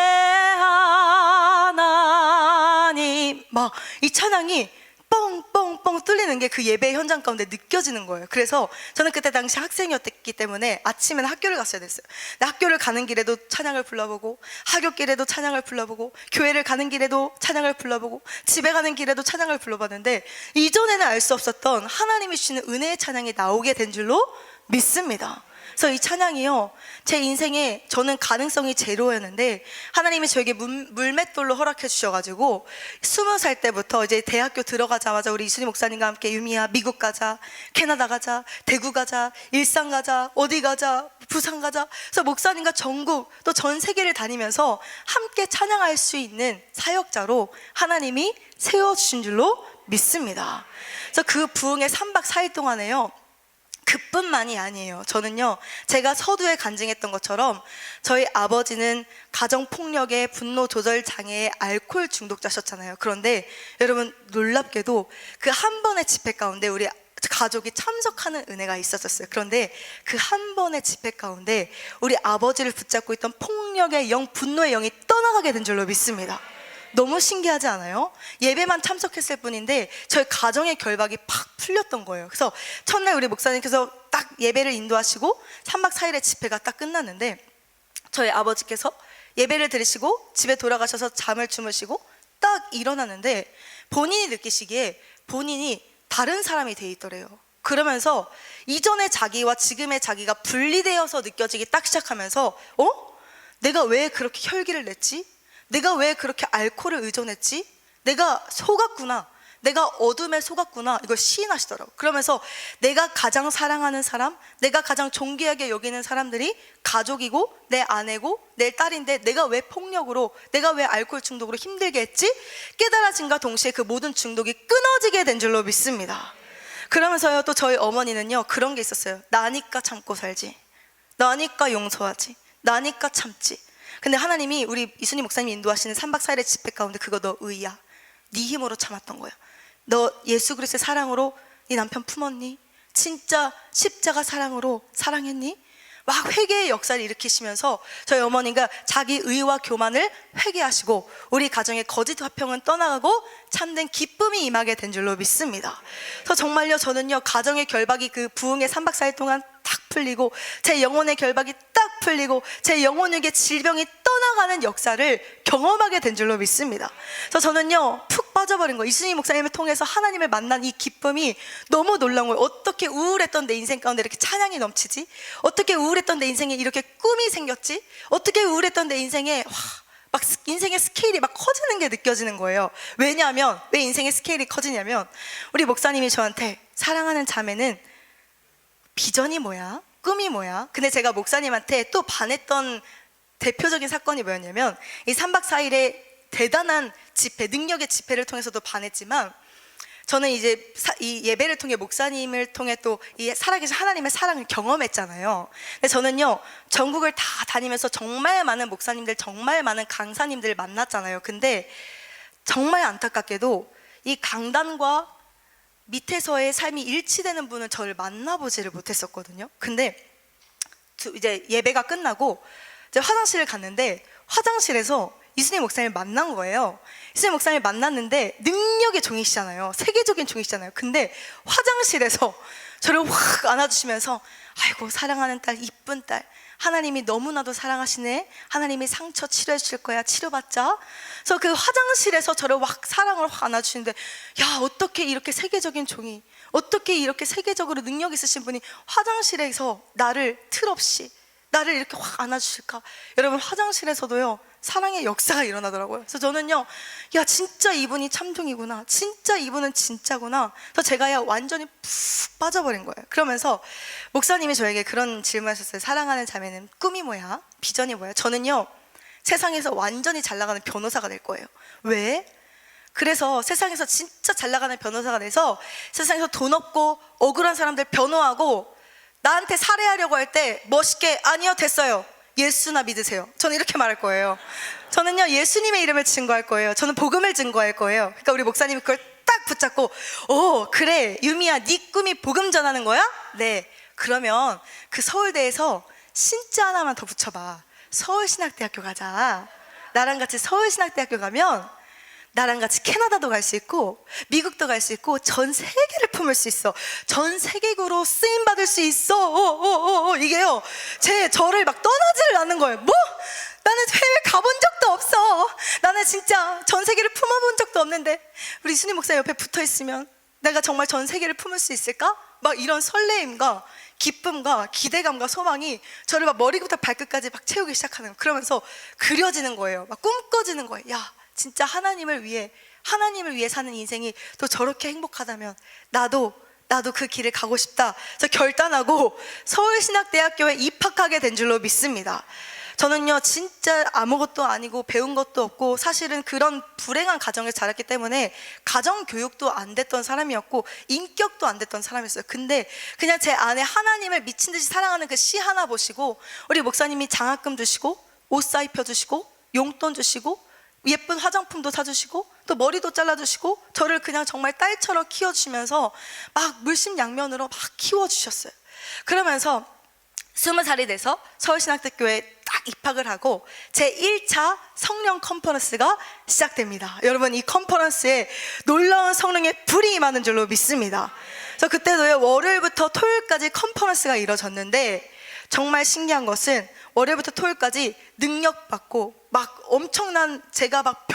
하나님, 막 이 찬양이 뻥뻥뻥 뚫리는 게 그 예배 현장 가운데 느껴지는 거예요. 그래서 저는 그때 당시 학생이었기 때문에 아침에는 학교를 갔어야 됐어요. 근데 학교를 가는 길에도 찬양을 불러보고, 하굣길에도 찬양을 불러보고, 교회를 가는 길에도 찬양을 불러보고, 집에 가는 길에도 찬양을 불러봤는데 이전에는 알 수 없었던 하나님이 주시는 은혜의 찬양이 나오게 된 줄로 믿습니다. 그래서 이 찬양이요, 제 인생에 저는 가능성이 제로였는데 하나님이 저에게 물맷돌로 허락해 주셔가지고 20살 때부터 이제 대학교 들어가자마자 우리 이순희 목사님과 함께 유미야 미국 가자, 캐나다 가자, 대구 가자, 일산 가자, 어디 가자, 부산 가자. 그래서 목사님과 전국 또 전 세계를 다니면서 함께 찬양할 수 있는 사역자로 하나님이 세워주신 줄로 믿습니다. 그래서 그 부흥의 3박 4일 동안에요, 그뿐만이 아니에요. 저는요, 제가 서두에 간증했던 것처럼 저희 아버지는 가정폭력의 분노 조절 장애의 알코올 중독자셨잖아요. 그런데 여러분, 놀랍게도 그 한 번의 집회 가운데 우리 가족이 참석하는 은혜가 있었어요. 그런데 그 한 번의 집회 가운데 우리 아버지를 붙잡고 있던 폭력의 영, 분노의 영이 떠나가게 된 줄로 믿습니다. 너무 신기하지 않아요? 예배만 참석했을 뿐인데 저희 가정의 결박이 팍 풀렸던 거예요. 그래서 첫날 우리 목사님께서 딱 예배를 인도하시고 3박 4일의 집회가 딱 끝났는데 저희 아버지께서 예배를 드리시고 집에 돌아가셔서 잠을 주무시고 딱 일어났는데 본인이 느끼시기에 본인이 다른 사람이 돼 있더래요. 그러면서 이전의 자기와 지금의 자기가 분리되어서 느껴지기 딱 시작하면서 내가 왜 그렇게 혈기를 냈지? 내가 왜 그렇게 알코올을 의존했지? 내가 속았구나, 내가 어둠에 속았구나, 이걸 시인하시더라고요. 그러면서 내가 가장 사랑하는 사람, 내가 가장 존귀하게 여기는 사람들이 가족이고 내 아내고 내 딸인데 내가 왜 폭력으로, 내가 왜 알코올 중독으로 힘들게 했지? 깨달아짐과 동시에 그 모든 중독이 끊어지게 된 줄로 믿습니다. 그러면서요, 또 저희 어머니는요, 그런 게 있었어요. 나니까 참고 살지, 나니까 용서하지, 나니까 참지. 근데 하나님이 우리 이순희 목사님이 인도하시는 3박 4일의 집회 가운데 그거 너 의야, 네 힘으로 참았던 거야. 너 예수 그리스도의 사랑으로 네 남편 품었니? 진짜 십자가 사랑으로 사랑했니? 막 회개의 역사를 일으키시면서 저희 어머니가 자기 의와 교만을 회개하시고 우리 가정의 거짓 화평은 떠나가고 참된 기쁨이 임하게 된 줄로 믿습니다. 그래서 정말요, 저는요, 가정의 결박이 그 부흥의 3박 4일 동안 딱 풀리고 제 영혼의 결박이 딱 풀리고 제 영혼에게 질병이 떠나가는 역사를 경험하게 된 줄로 믿습니다. 그래서 저는요, 푹 빠져버린 거예요. 이순희 목사님을 통해서 하나님을 만난 이 기쁨이 너무 놀라운 거예요. 어떻게 우울했던 내 인생 가운데 이렇게 찬양이 넘치지? 어떻게 우울했던 내 인생에 이렇게 꿈이 생겼지? 어떻게 우울했던 내 인생에 막 인생의 스케일이 막 커지는 게 느껴지는 거예요. 왜냐하면, 왜 인생의 스케일이 커지냐면 우리 목사님이 저한테 사랑하는 자매는 비전이 뭐야? 꿈이 뭐야? 근데 제가 목사님한테 또 반했던 대표적인 사건이 뭐였냐면 이 3박 4일의 대단한 집회, 능력의 집회를 통해서도 반했지만 저는 이제 이 예배를 통해 목사님을 통해 또 이 살아계신 하나님의 사랑을 경험했잖아요. 근데 저는요, 전국을 다 다니면서 정말 많은 목사님들, 정말 많은 강사님들을 만났잖아요. 근데 정말 안타깝게도 이 강단과 밑에서의 삶이 일치되는 분은 저를 만나보지를 못했었거든요. 근데 이제 예배가 끝나고 이제 화장실을 갔는데 화장실에서 이순희 목사님을 만난 거예요. 이순희 목사님을 만났는데 능력의 종이시잖아요. 세계적인 종이시잖아요. 근데 화장실에서 저를 확 안아주시면서 아이고 사랑하는 딸, 이쁜 딸, 하나님이 너무나도 사랑하시네, 하나님이 상처 치료해 주실 거야, 치료받자. 그래서 그 화장실에서 저를 확 사랑을 확 안아주시는데, 야, 어떻게 이렇게 세계적인 종이, 어떻게 이렇게 세계적으로 능력 있으신 분이 화장실에서 나를 틀없이 나를 이렇게 확 안아주실까? 여러분, 화장실에서도요 사랑의 역사가 일어나더라고요. 그래서 저는요, 야, 진짜 이분이 참종이구나, 진짜 이분은 진짜구나. 그래서 제가 완전히 푹 빠져버린 거예요. 그러면서 목사님이 저에게 그런 질문하셨어요. 사랑하는 자매는 꿈이 뭐야? 비전이 뭐야? 저는요, 세상에서 완전히 잘 나가는 변호사가 될 거예요. 왜? 그래서 세상에서 진짜 잘 나가는 변호사가 돼서 세상에서 돈 없고 억울한 사람들 변호하고 나한테 살해하려고 할 때 멋있게, 아니요, 됐어요, 예수나 믿으세요, 저는 이렇게 말할 거예요. 저는요, 예수님의 이름을 증거할 거예요. 저는 복음을 증거할 거예요. 그러니까 우리 목사님이 그걸 딱 붙잡고, 오, 그래, 유미야, 네 꿈이 복음 전하는 거야? 네. 그러면 그 서울대에서 신자 하나만 더 붙여봐. 서울신학대학교 가자. 나랑 같이 서울신학대학교 가면 나랑 같이 캐나다도 갈 수 있고 미국도 갈 수 있고 전 세계를 품을 수 있어. 전 세계구로 쓰임 받을 수 있어. 이게요, 저를 막 떠나지를 않는 거예요. 뭐? 나는 해외 가본 적도 없어. 나는 진짜 전 세계를 품어본 적도 없는데 우리 이순희 목사 옆에 붙어 있으면 내가 정말 전 세계를 품을 수 있을까? 막 이런 설레임과 기쁨과 기대감과 소망이 저를 막 머리부터 발끝까지 막 채우기 시작하는 거예요. 그러면서 그려지는 거예요. 막 꿈꿔지는 거예요. 야, 진짜 하나님을 위해 사는 인생이 또 저렇게 행복하다면 나도 그 길을 가고 싶다. 저 결단하고 서울신학대학교에 입학하게 된 줄로 믿습니다. 저는요, 진짜 아무것도 아니고 배운 것도 없고 사실은 그런 불행한 가정에서 자랐기 때문에 가정교육도 안 됐던 사람이었고 인격도 안 됐던 사람이었어요. 근데 그냥 제 안에 하나님을 미친 듯이 사랑하는 그 씨 하나 보시고 우리 목사님이 장학금 주시고 옷 사 입혀주시고 용돈 주시고 예쁜 화장품도 사주시고 또 머리도 잘라주시고 저를 그냥 정말 딸처럼 키워주시면서 막 물심양면으로 막 키워주셨어요. 그러면서 20살이 돼서 서울신학대학교에 딱 입학을 하고 제 1차 성령 컨퍼런스가 시작됩니다. 여러분, 이 컨퍼런스에 놀라운 성령의 불이 임하는 줄로 믿습니다. 그래서 그때도요, 월요일부터 토요일까지 컨퍼런스가 이루어졌는데 정말 신기한 것은 월요일부터 토요일까지 능력받고 막 엄청난 제가 막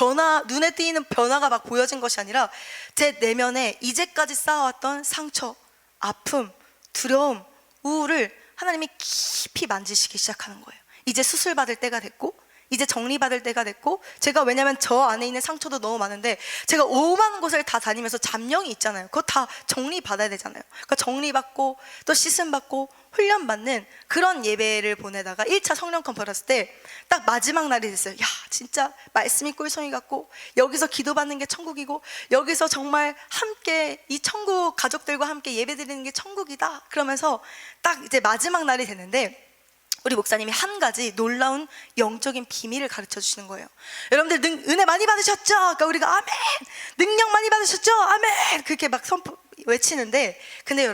눈에 띄는 변화가 막 보여진 것이 아니라 제 내면에 이제까지 쌓아왔던 상처, 아픔, 두려움, 우울을 하나님이 깊이 만지시기 시작하는 거예요. 이제 수술 받을 때가 됐고 이제 정리받을 때가 됐고 제가 왜냐면 저 안에 있는 상처도 너무 많은데 제가 5만 곳을 다 다니면서 잡령이 있잖아요. 그거 다 정리받아야 되잖아요. 그러니까 정리받고 또 씻음받고 훈련받는 그런 예배를 보내다가 1차 성령 컨퍼런스 때 딱 마지막 날이 됐어요. 야, 진짜 말씀이 꿀송이 같고 여기서 기도받는 게 천국이고 여기서 정말 함께 이 천국 가족들과 함께 예배드리는 게 천국이다. 그러면서 딱 이제 마지막 날이 됐는데 우리 목사님이 한 가지 놀라운 영적인 비밀을 가르쳐 주시는 거예요. 여러분들 은혜 많이 받으셨죠? 그러니까 우리가 아멘! 능력 많이 받으셨죠? 아멘! 그렇게 막 외치는데 근데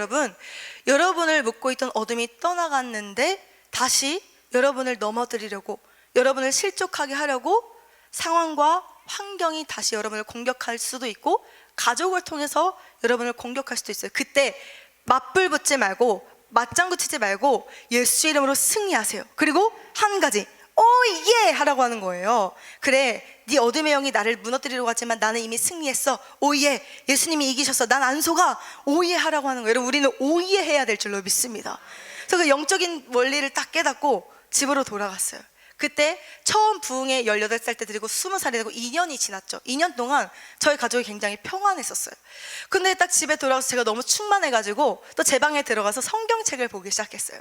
여러분을 묶고 있던 어둠이 떠나갔는데 다시 여러분을 넘어뜨리려고 여러분을 실족하게 하려고 상황과 환경이 다시 여러분을 공격할 수도 있고 가족을 통해서 여러분을 공격할 수도 있어요. 그때 맞불 붙지 말고 맞장구 치지 말고 예수 이름으로 승리하세요. 그리고 한 가지 오예 하라고 하는 거예요. 그래, 네 어둠의 영이 나를 무너뜨리려고 하지만 나는 이미 승리했어. 오예, 예수님이 이기셨어. 난 안 속아. 오예 하라고 하는 거예요. 여러분, 우리는 오예 해야 될 줄로 믿습니다. 그래서 그 영적인 원리를 딱 깨닫고 집으로 돌아갔어요. 그때 처음 부흥에 18살 때 드리고 20살이 되고 2년이 지났죠. 2년 동안 저희 가족이 굉장히 평안했었어요. 근데 딱 집에 돌아와서 제가 너무 충만해가지고 또 제 방에 들어가서 성경책을 보기 시작했어요.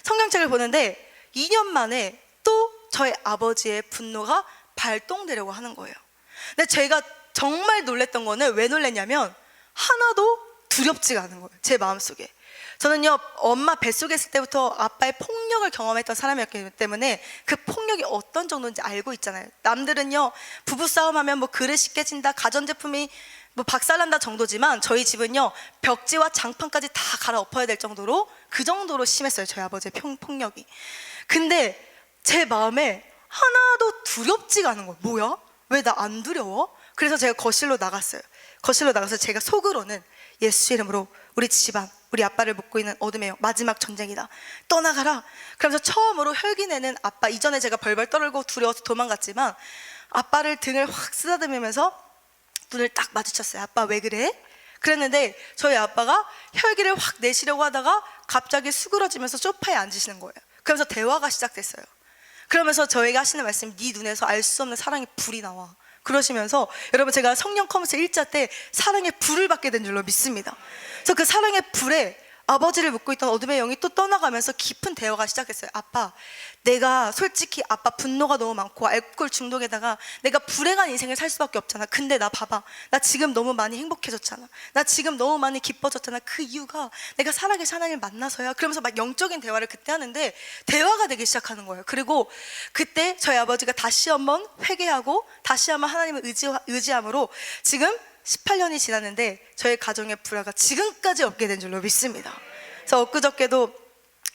성경책을 보는데 2년 만에 또 저희 아버지의 분노가 발동되려고 하는 거예요. 근데 제가 정말 놀랬던 거는 왜 놀랬냐면 하나도 두렵지가 않은 거예요. 제 마음속에. 저는요, 엄마 뱃속에 있을 때부터 아빠의 폭력을 경험했던 사람이었기 때문에 그 폭력이 어떤 정도인지 알고 있잖아요. 남들은요, 부부싸움하면 뭐 그릇이 깨진다, 가전제품이 뭐 박살난다 정도지만 저희 집은요, 벽지와 장판까지 다 갈아엎어야 될 정도로 그 정도로 심했어요. 저희 아버지의 폭력이. 근데 제 마음에 하나도 두렵지가 않은 거예요. 뭐야? 왜 나 안 두려워? 그래서 제가 거실로 나갔어요. 거실로 나가서 제가 속으로는 예수 이름으로 우리 집안, 우리 아빠를 묶고 있는 어둠의 영, 마지막 전쟁이다. 떠나가라. 그러면서 처음으로 혈기내는 아빠, 이전에 제가 벌벌 떨고 두려워서 도망갔지만 아빠를 등을 확 쓰다듬으면서 눈을 딱 마주쳤어요. 아빠 왜 그래? 그랬는데 저희 아빠가 혈기를 확 내시려고 하다가 갑자기 수그러지면서 소파에 앉으시는 거예요. 그러면서 대화가 시작됐어요. 그러면서 저희가 하시는 말씀이 네 눈에서 알 수 없는 사랑의 불이 나와. 그러시면서 여러분, 제가 성령 컨퍼런스 1차 때 사랑의 불을 받게 된 줄로 믿습니다. 그래서 그 사랑의 불에 아버지를 묶고 있던 어둠의 영이 또 떠나가면서 깊은 대화가 시작했어요. 아빠, 내가 솔직히 아빠 분노가 너무 많고 알코올 중독에다가 내가 불행한 인생을 살 수밖에 없잖아. 근데 나 봐봐, 나 지금 너무 많이 행복해졌잖아. 나 지금 너무 많이 기뻐졌잖아. 그 이유가 내가 살아계신 하나님을 만나서야. 그러면서 막 영적인 대화를 그때 하는데 대화가 되기 시작하는 거예요. 그리고 그때 저희 아버지가 다시 한번 회개하고 다시 한번 하나님을 의지함으로 지금 18년이 지났는데 저희 가정의 불화가 지금까지 없게 된 줄로 믿습니다. 그래서 엊그저께도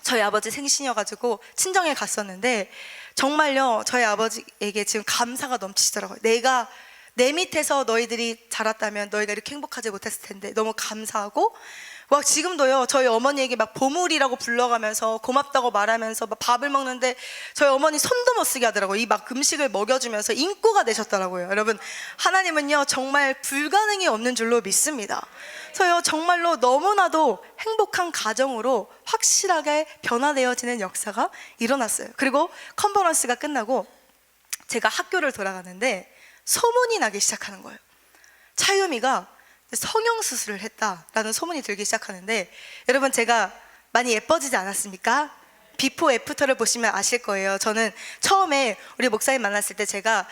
저희 아버지 생신이어가지고 친정에 갔었는데 정말요, 저희 아버지에게 지금 감사가 넘치더라고요. 내가 내 밑에서 너희들이 자랐다면 너희가 이렇게 행복하지 못했을 텐데 너무 감사하고 막 지금도요, 저희 어머니에게 막 보물이라고 불러가면서 고맙다고 말하면서 막 밥을 먹는데 저희 어머니 손도 못 쓰게 하더라고요. 이 막 음식을 먹여주면서 인구가 되셨더라고요. 여러분, 하나님은요 정말 불가능이 없는 줄로 믿습니다. 그래서요 정말로 너무나도 행복한 가정으로 확실하게 변화되어지는 역사가 일어났어요. 그리고 컨퍼런스가 끝나고 제가 학교를 돌아가는데 소문이 나기 시작하는 거예요. 차유미가 성형수술을 했다라는 소문이 들기 시작하는데, 여러분 제가 많이 예뻐지지 않았습니까? 비포 애프터를 보시면 아실 거예요. 저는 처음에 우리 목사님 만났을 때 제가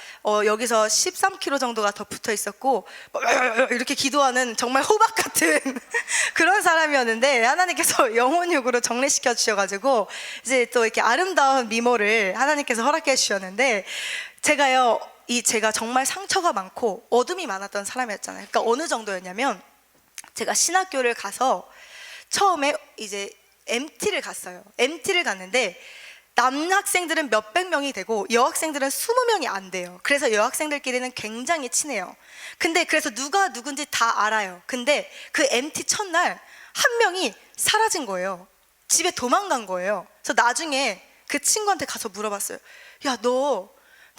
여기서 13kg 정도가 더 붙어 있었고 이렇게 기도하는 정말 호박 같은 그런 사람이었는데, 하나님께서 영혼육으로 정리시켜 주셔가지고 이제 또 이렇게 아름다운 미모를 하나님께서 허락해 주셨는데, 제가 정말 상처가 많고 어둠이 많았던 사람이었잖아요. 그러니까 어느 정도였냐면, 제가 신학교를 가서 처음에 이제 MT를 갔어요. MT를 갔는데 남학생들은 몇백 명이 되고 여학생들은 20명이 안 돼요. 그래서 여학생들끼리는 굉장히 친해요. 근데 그래서 누가 누군지 다 알아요. 근데 그 MT 첫날 한 명이 사라진 거예요. 집에 도망간 거예요. 그래서 나중에 그 친구한테 가서 물어봤어요. 야,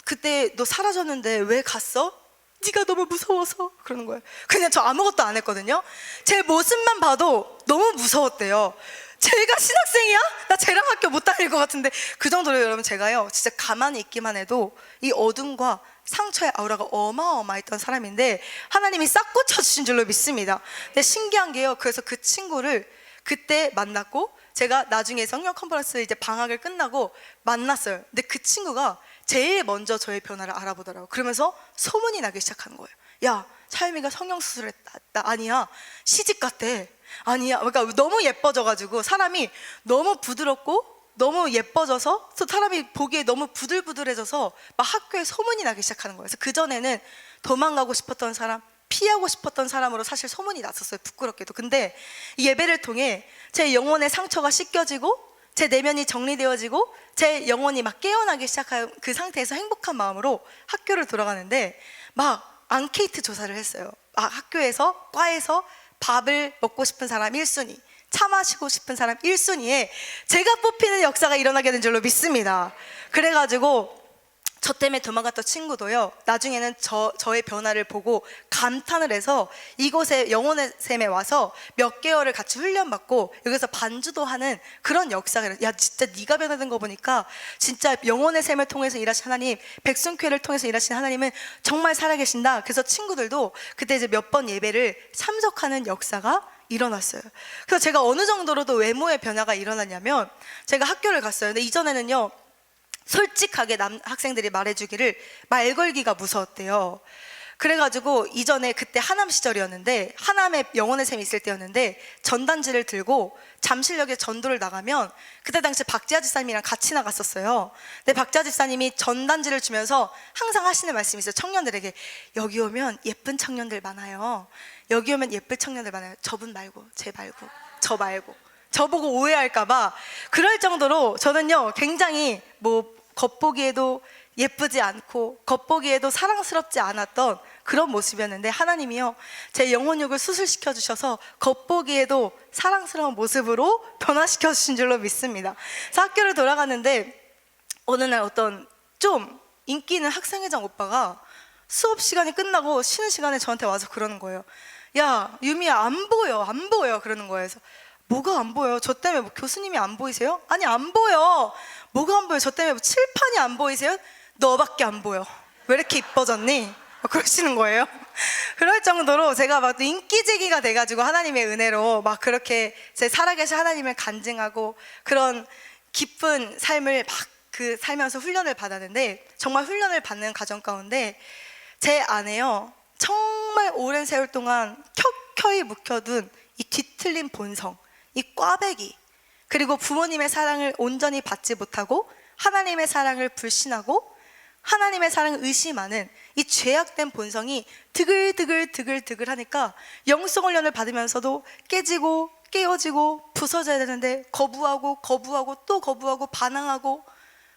그때 너 사라졌는데 왜 갔어? 네가 너무 무서워서. 그러는 거예요. 그냥 저 아무것도 안 했거든요. 제 모습만 봐도 너무 무서웠대요. 제가 신학생이야? 나 쟤랑 학교 못 다닐 것 같은데. 그 정도로 여러분, 제가요 진짜 가만히 있기만 해도 이 어둠과 상처의 아우라가 어마어마했던 사람인데 하나님이 싹 꽂혀주신 줄로 믿습니다. 근데 신기한 게요, 그래서 그 친구를 그때 만났고 제가 나중에 성령 컨퍼런스 이제 방학을 끝나고 만났어요. 근데 그 친구가 제일 먼저 저의 변화를 알아보더라고요. 그러면서 소문이 나기 시작하는 거예요. 야, 차유미가 성형수술했다. 아니야, 시집 갔대. 아니야. 그러니까 너무 예뻐져가지고 사람이 너무 부드럽고 너무 예뻐져서 사람이 보기에 너무 부들부들해져서 막 학교에 소문이 나기 시작하는 거예요. 그래서 그전에는 도망가고 싶었던 사람, 피하고 싶었던 사람으로 사실 소문이 났었어요. 부끄럽게도. 근데 이 예배를 통해 제 영혼의 상처가 씻겨지고 제 내면이 정리되어지고 제 영혼이 막 깨어나기 시작한 그 상태에서 행복한 마음으로 학교를 돌아가는데 막 앙케이트 조사를 했어요. 학교에서, 과에서 밥을 먹고 싶은 사람 1순위, 차 마시고 싶은 사람 1순위에 제가 뽑히는 역사가 일어나게 된 줄로 믿습니다. 그래가지고 저 때문에 도망갔던 친구도요, 나중에는 저의 변화를 보고 감탄을 해서 이곳에 영혼의 샘에 와서 몇 개월을 같이 훈련받고 여기서 반주도 하는 그런 역사가, 야 진짜 네가 변화된 거 보니까 진짜 영혼의 샘을 통해서 일하신 하나님, 백순교회를 통해서 일하신 하나님은 정말 살아계신다. 그래서 친구들도 그때 이제 몇 번 예배를 참석하는 역사가 일어났어요. 그래서 제가 어느 정도로도 외모의 변화가 일어났냐면, 제가 학교를 갔어요. 근데 이전에는요 솔직하게 학생들이 말해주기를 말 걸기가 무서웠대요. 그래가지고 이전에 그때 하남 시절이었는데, 하남에 영혼의 샘이 있을 때였는데 전단지를 들고 잠실역에 전도를 나가면, 그때 당시 박지아 집사님이랑 같이 나갔었어요. 근데 박지아 집사님이 전단지를 주면서 항상 하시는 말씀이 있어요. 청년들에게, 여기 오면 예쁜 청년들 많아요. 여기 오면 예쁜 청년들 많아요. 저분 말고, 쟤 말고, 저 말고. 저보고 오해할까봐. 그럴 정도로 저는요 굉장히 겉보기에도 예쁘지 않고 겉보기에도 사랑스럽지 않았던 그런 모습이었는데, 하나님이요 제 영혼육을 수술시켜 주셔서 겉보기에도 사랑스러운 모습으로 변화시켜 주신 줄로 믿습니다. 그래서 학교를 돌아갔는데 어느 날 어떤 좀 인기 있는 학생회장 오빠가 수업 시간이 끝나고 쉬는 시간에 저한테 와서 그러는 거예요. 야, 유미야, 안 보여 그러는 거예요. 그래서 뭐가 안 보여? 저 때문에 교수님이 안 보이세요? 아니, 안 보여. 뭐가 안 보여? 저 때문에 칠판이 안 보이세요? 너밖에 안 보여. 왜 이렇게 이뻐졌니? 그러시는 거예요. 그럴 정도로 제가 막 인기쟁이가 돼가지고 하나님의 은혜로 막 그렇게 제 살아계신 하나님을 간증하고 그런 기쁜 삶을 막 살면서 훈련을 받았는데, 정말 훈련을 받는 가정 가운데 제 안에요 정말 오랜 세월 동안 켜켜이 묵혀둔 이 뒤틀린 본성, 이 꽈배기, 그리고 부모님의 사랑을 온전히 받지 못하고 하나님의 사랑을 불신하고 하나님의 사랑을 의심하는 이 죄악된 본성이 드글드글 하니까 영성 훈련을 받으면서도 깨지고 깨어지고 부서져야 되는데 거부하고 또 거부하고 반항하고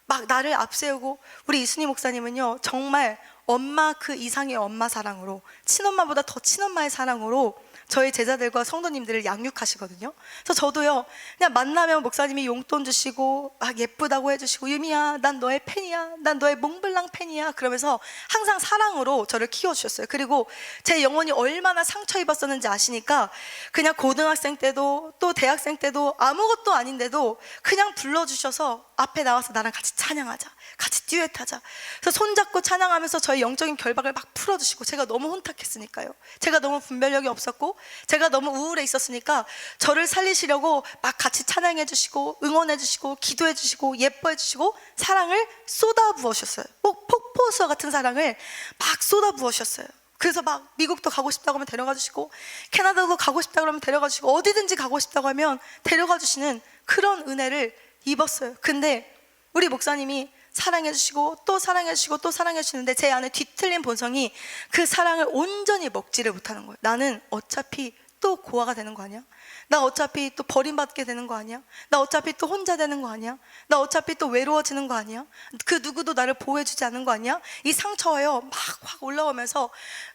막 나를 앞세우고, 우리 이순희 목사님은요 정말 엄마 그 이상의 엄마 사랑으로, 친엄마보다 더 친엄마의 사랑으로 저희 제자들과 성도님들을 양육하시거든요. 그래서 저도요, 그냥 만나면 목사님이 용돈 주시고 막 예쁘다고 해주시고, 유미야 난 너의 팬이야, 난 너의 몽블랑 팬이야, 그러면서 항상 사랑으로 저를 키워주셨어요. 그리고 제 영혼이 얼마나 상처 입었었는지 아시니까 그냥 고등학생 때도 또 대학생 때도 아무것도 아닌데도 그냥 불러주셔서 앞에 나와서 나랑 같이 찬양하자, 같이 듀엣하자. 그래서 손잡고 찬양하면서 저의 영적인 결박을 막 풀어주시고, 제가 너무 혼탁했으니까요, 제가 너무 분별력이 없었고 제가 너무 우울해 있었으니까 저를 살리시려고 막 같이 찬양해 주시고 응원해 주시고 기도해 주시고 예뻐해 주시고 사랑을 쏟아 부으셨어요. 폭포수와 같은 사랑을 막 쏟아 부으셨어요. 그래서 막 미국도 가고 싶다고 하면 데려가 주시고, 캐나다도 가고 싶다고 하면 데려가 주시고, 어디든지 가고 싶다고 하면 데려가 주시는 그런 은혜를 입었어요. 근데 우리 목사님이 사랑해 주시고 또 사랑해 주시고 또 사랑해 주시는데 제 안에 뒤틀린 본성이 그 사랑을 온전히 먹지를 못하는 거예요. 나는 어차피 또 고아가 되는 거 아니야? 나 어차피 또 버림받게 되는 거 아니야? 나 어차피 또 혼자 되는 거 아니야? 나 어차피 또 외로워지는 거 아니야? 그 누구도 나를 보호해주지 않는 거 아니야? 이 상처가요 막 확 올라오면서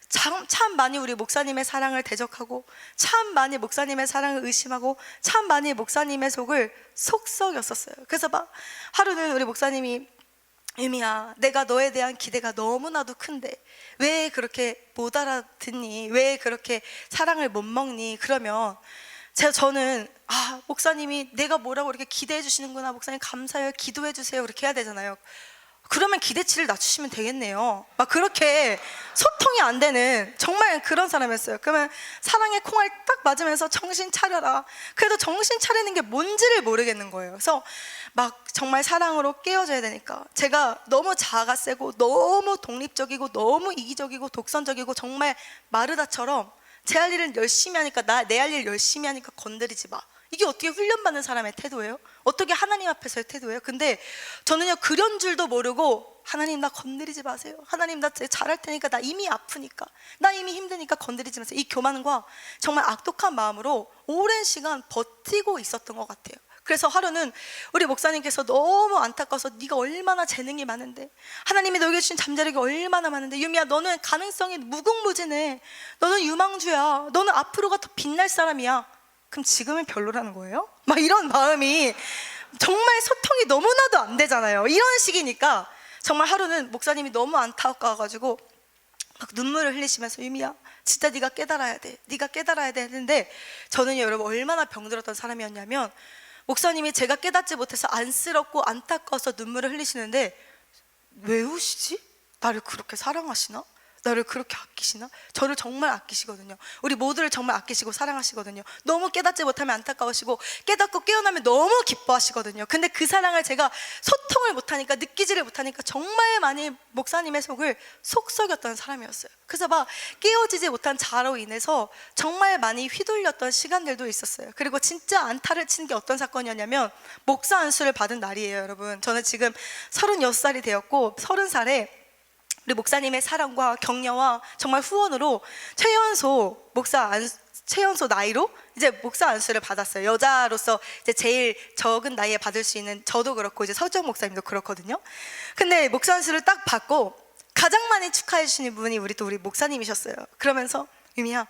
참 많이 우리 목사님의 사랑을 대적하고, 참 많이 목사님의 사랑을 의심하고, 참 많이 목사님의 속을 속썩였었어요. 그래서 막 하루는 우리 목사님이, 유미야 내가 너에 대한 기대가 너무나도 큰데 왜 그렇게 못 알아듣니? 왜 그렇게 사랑을 못 먹니? 그러면 저는 목사님이 내가 뭐라고 이렇게 기대해 주시는구나, 목사님 감사해요, 기도해 주세요, 그렇게 해야 되잖아요. 그러면 기대치를 낮추시면 되겠네요. 막 그렇게 소통이 안 되는 정말 그런 사람이었어요. 그러면 사랑의 콩알 딱 맞으면서 정신 차려라. 그래도 정신 차리는 게 뭔지를 모르겠는 거예요. 그래서 막 정말 사랑으로 깨워줘야 되니까 제가 너무 자아가 세고 너무 독립적이고 너무 이기적이고 독선적이고 정말 마르다처럼 제 할 일은 열심히 하니까 내 할 일 열심히 하니까 건드리지 마. 이게 어떻게 훈련받는 사람의 태도예요? 어떻게 하나님 앞에서의 태도예요? 근데 저는요 그런 줄도 모르고, 하나님 나 건드리지 마세요, 하나님 나 잘할 테니까, 나 이미 아프니까, 나 이미 힘드니까 건드리지 마세요, 이 교만과 정말 악독한 마음으로 오랜 시간 버티고 있었던 것 같아요. 그래서 하루는 우리 목사님께서 너무 안타까워서, 네가 얼마나 재능이 많은데, 하나님이 너에게 주신 잠자력이 얼마나 많은데, 유미야 너는 가능성이 무궁무진해, 너는 유망주야, 너는 앞으로가 더 빛날 사람이야. 그럼 지금은 별로라는 거예요? 막 이런 마음이, 정말 소통이 너무나도 안 되잖아요. 이런 식이니까 정말 하루는 목사님이 너무 안타까워가지고 막 눈물을 흘리시면서, 유미야 진짜 네가 깨달아야 돼, 네가 깨달아야 돼 했는데, 저는요 여러분 얼마나 병들었던 사람이었냐면, 목사님이 제가 깨닫지 못해서 안쓰럽고 안타까워서 눈물을 흘리시는데, 왜 우시지? 나를 그렇게 사랑하시나? 나를 그렇게 아끼시나? 저를 정말 아끼시거든요. 우리 모두를 정말 아끼시고 사랑하시거든요. 너무 깨닫지 못하면 안타까우시고, 깨닫고 깨어나면 너무 기뻐하시거든요. 근데 그 사랑을 제가 소통을 못하니까, 느끼지를 못하니까 정말 많이 목사님의 속을 속썩였던 사람이었어요. 그래서 막 깨어지지 못한 자로 인해서 정말 많이 휘둘렸던 시간들도 있었어요. 그리고 진짜 안타를 친 게 어떤 사건이었냐면, 목사 안수를 받은 날이에요. 여러분 저는 지금 36살이 되었고, 30살에 우리 목사님의 사랑과 격려와 정말 후원으로 최연소 나이로 이제 목사 안수를 받았어요. 여자로서 이제 제일 적은 나이에 받을 수 있는, 저도 그렇고 이제 서정 목사님도 그렇거든요. 근데 목사 안수를 딱 받고 가장 많이 축하해 주시는 분이 우리 목사님이셨어요. 그러면서, 유미야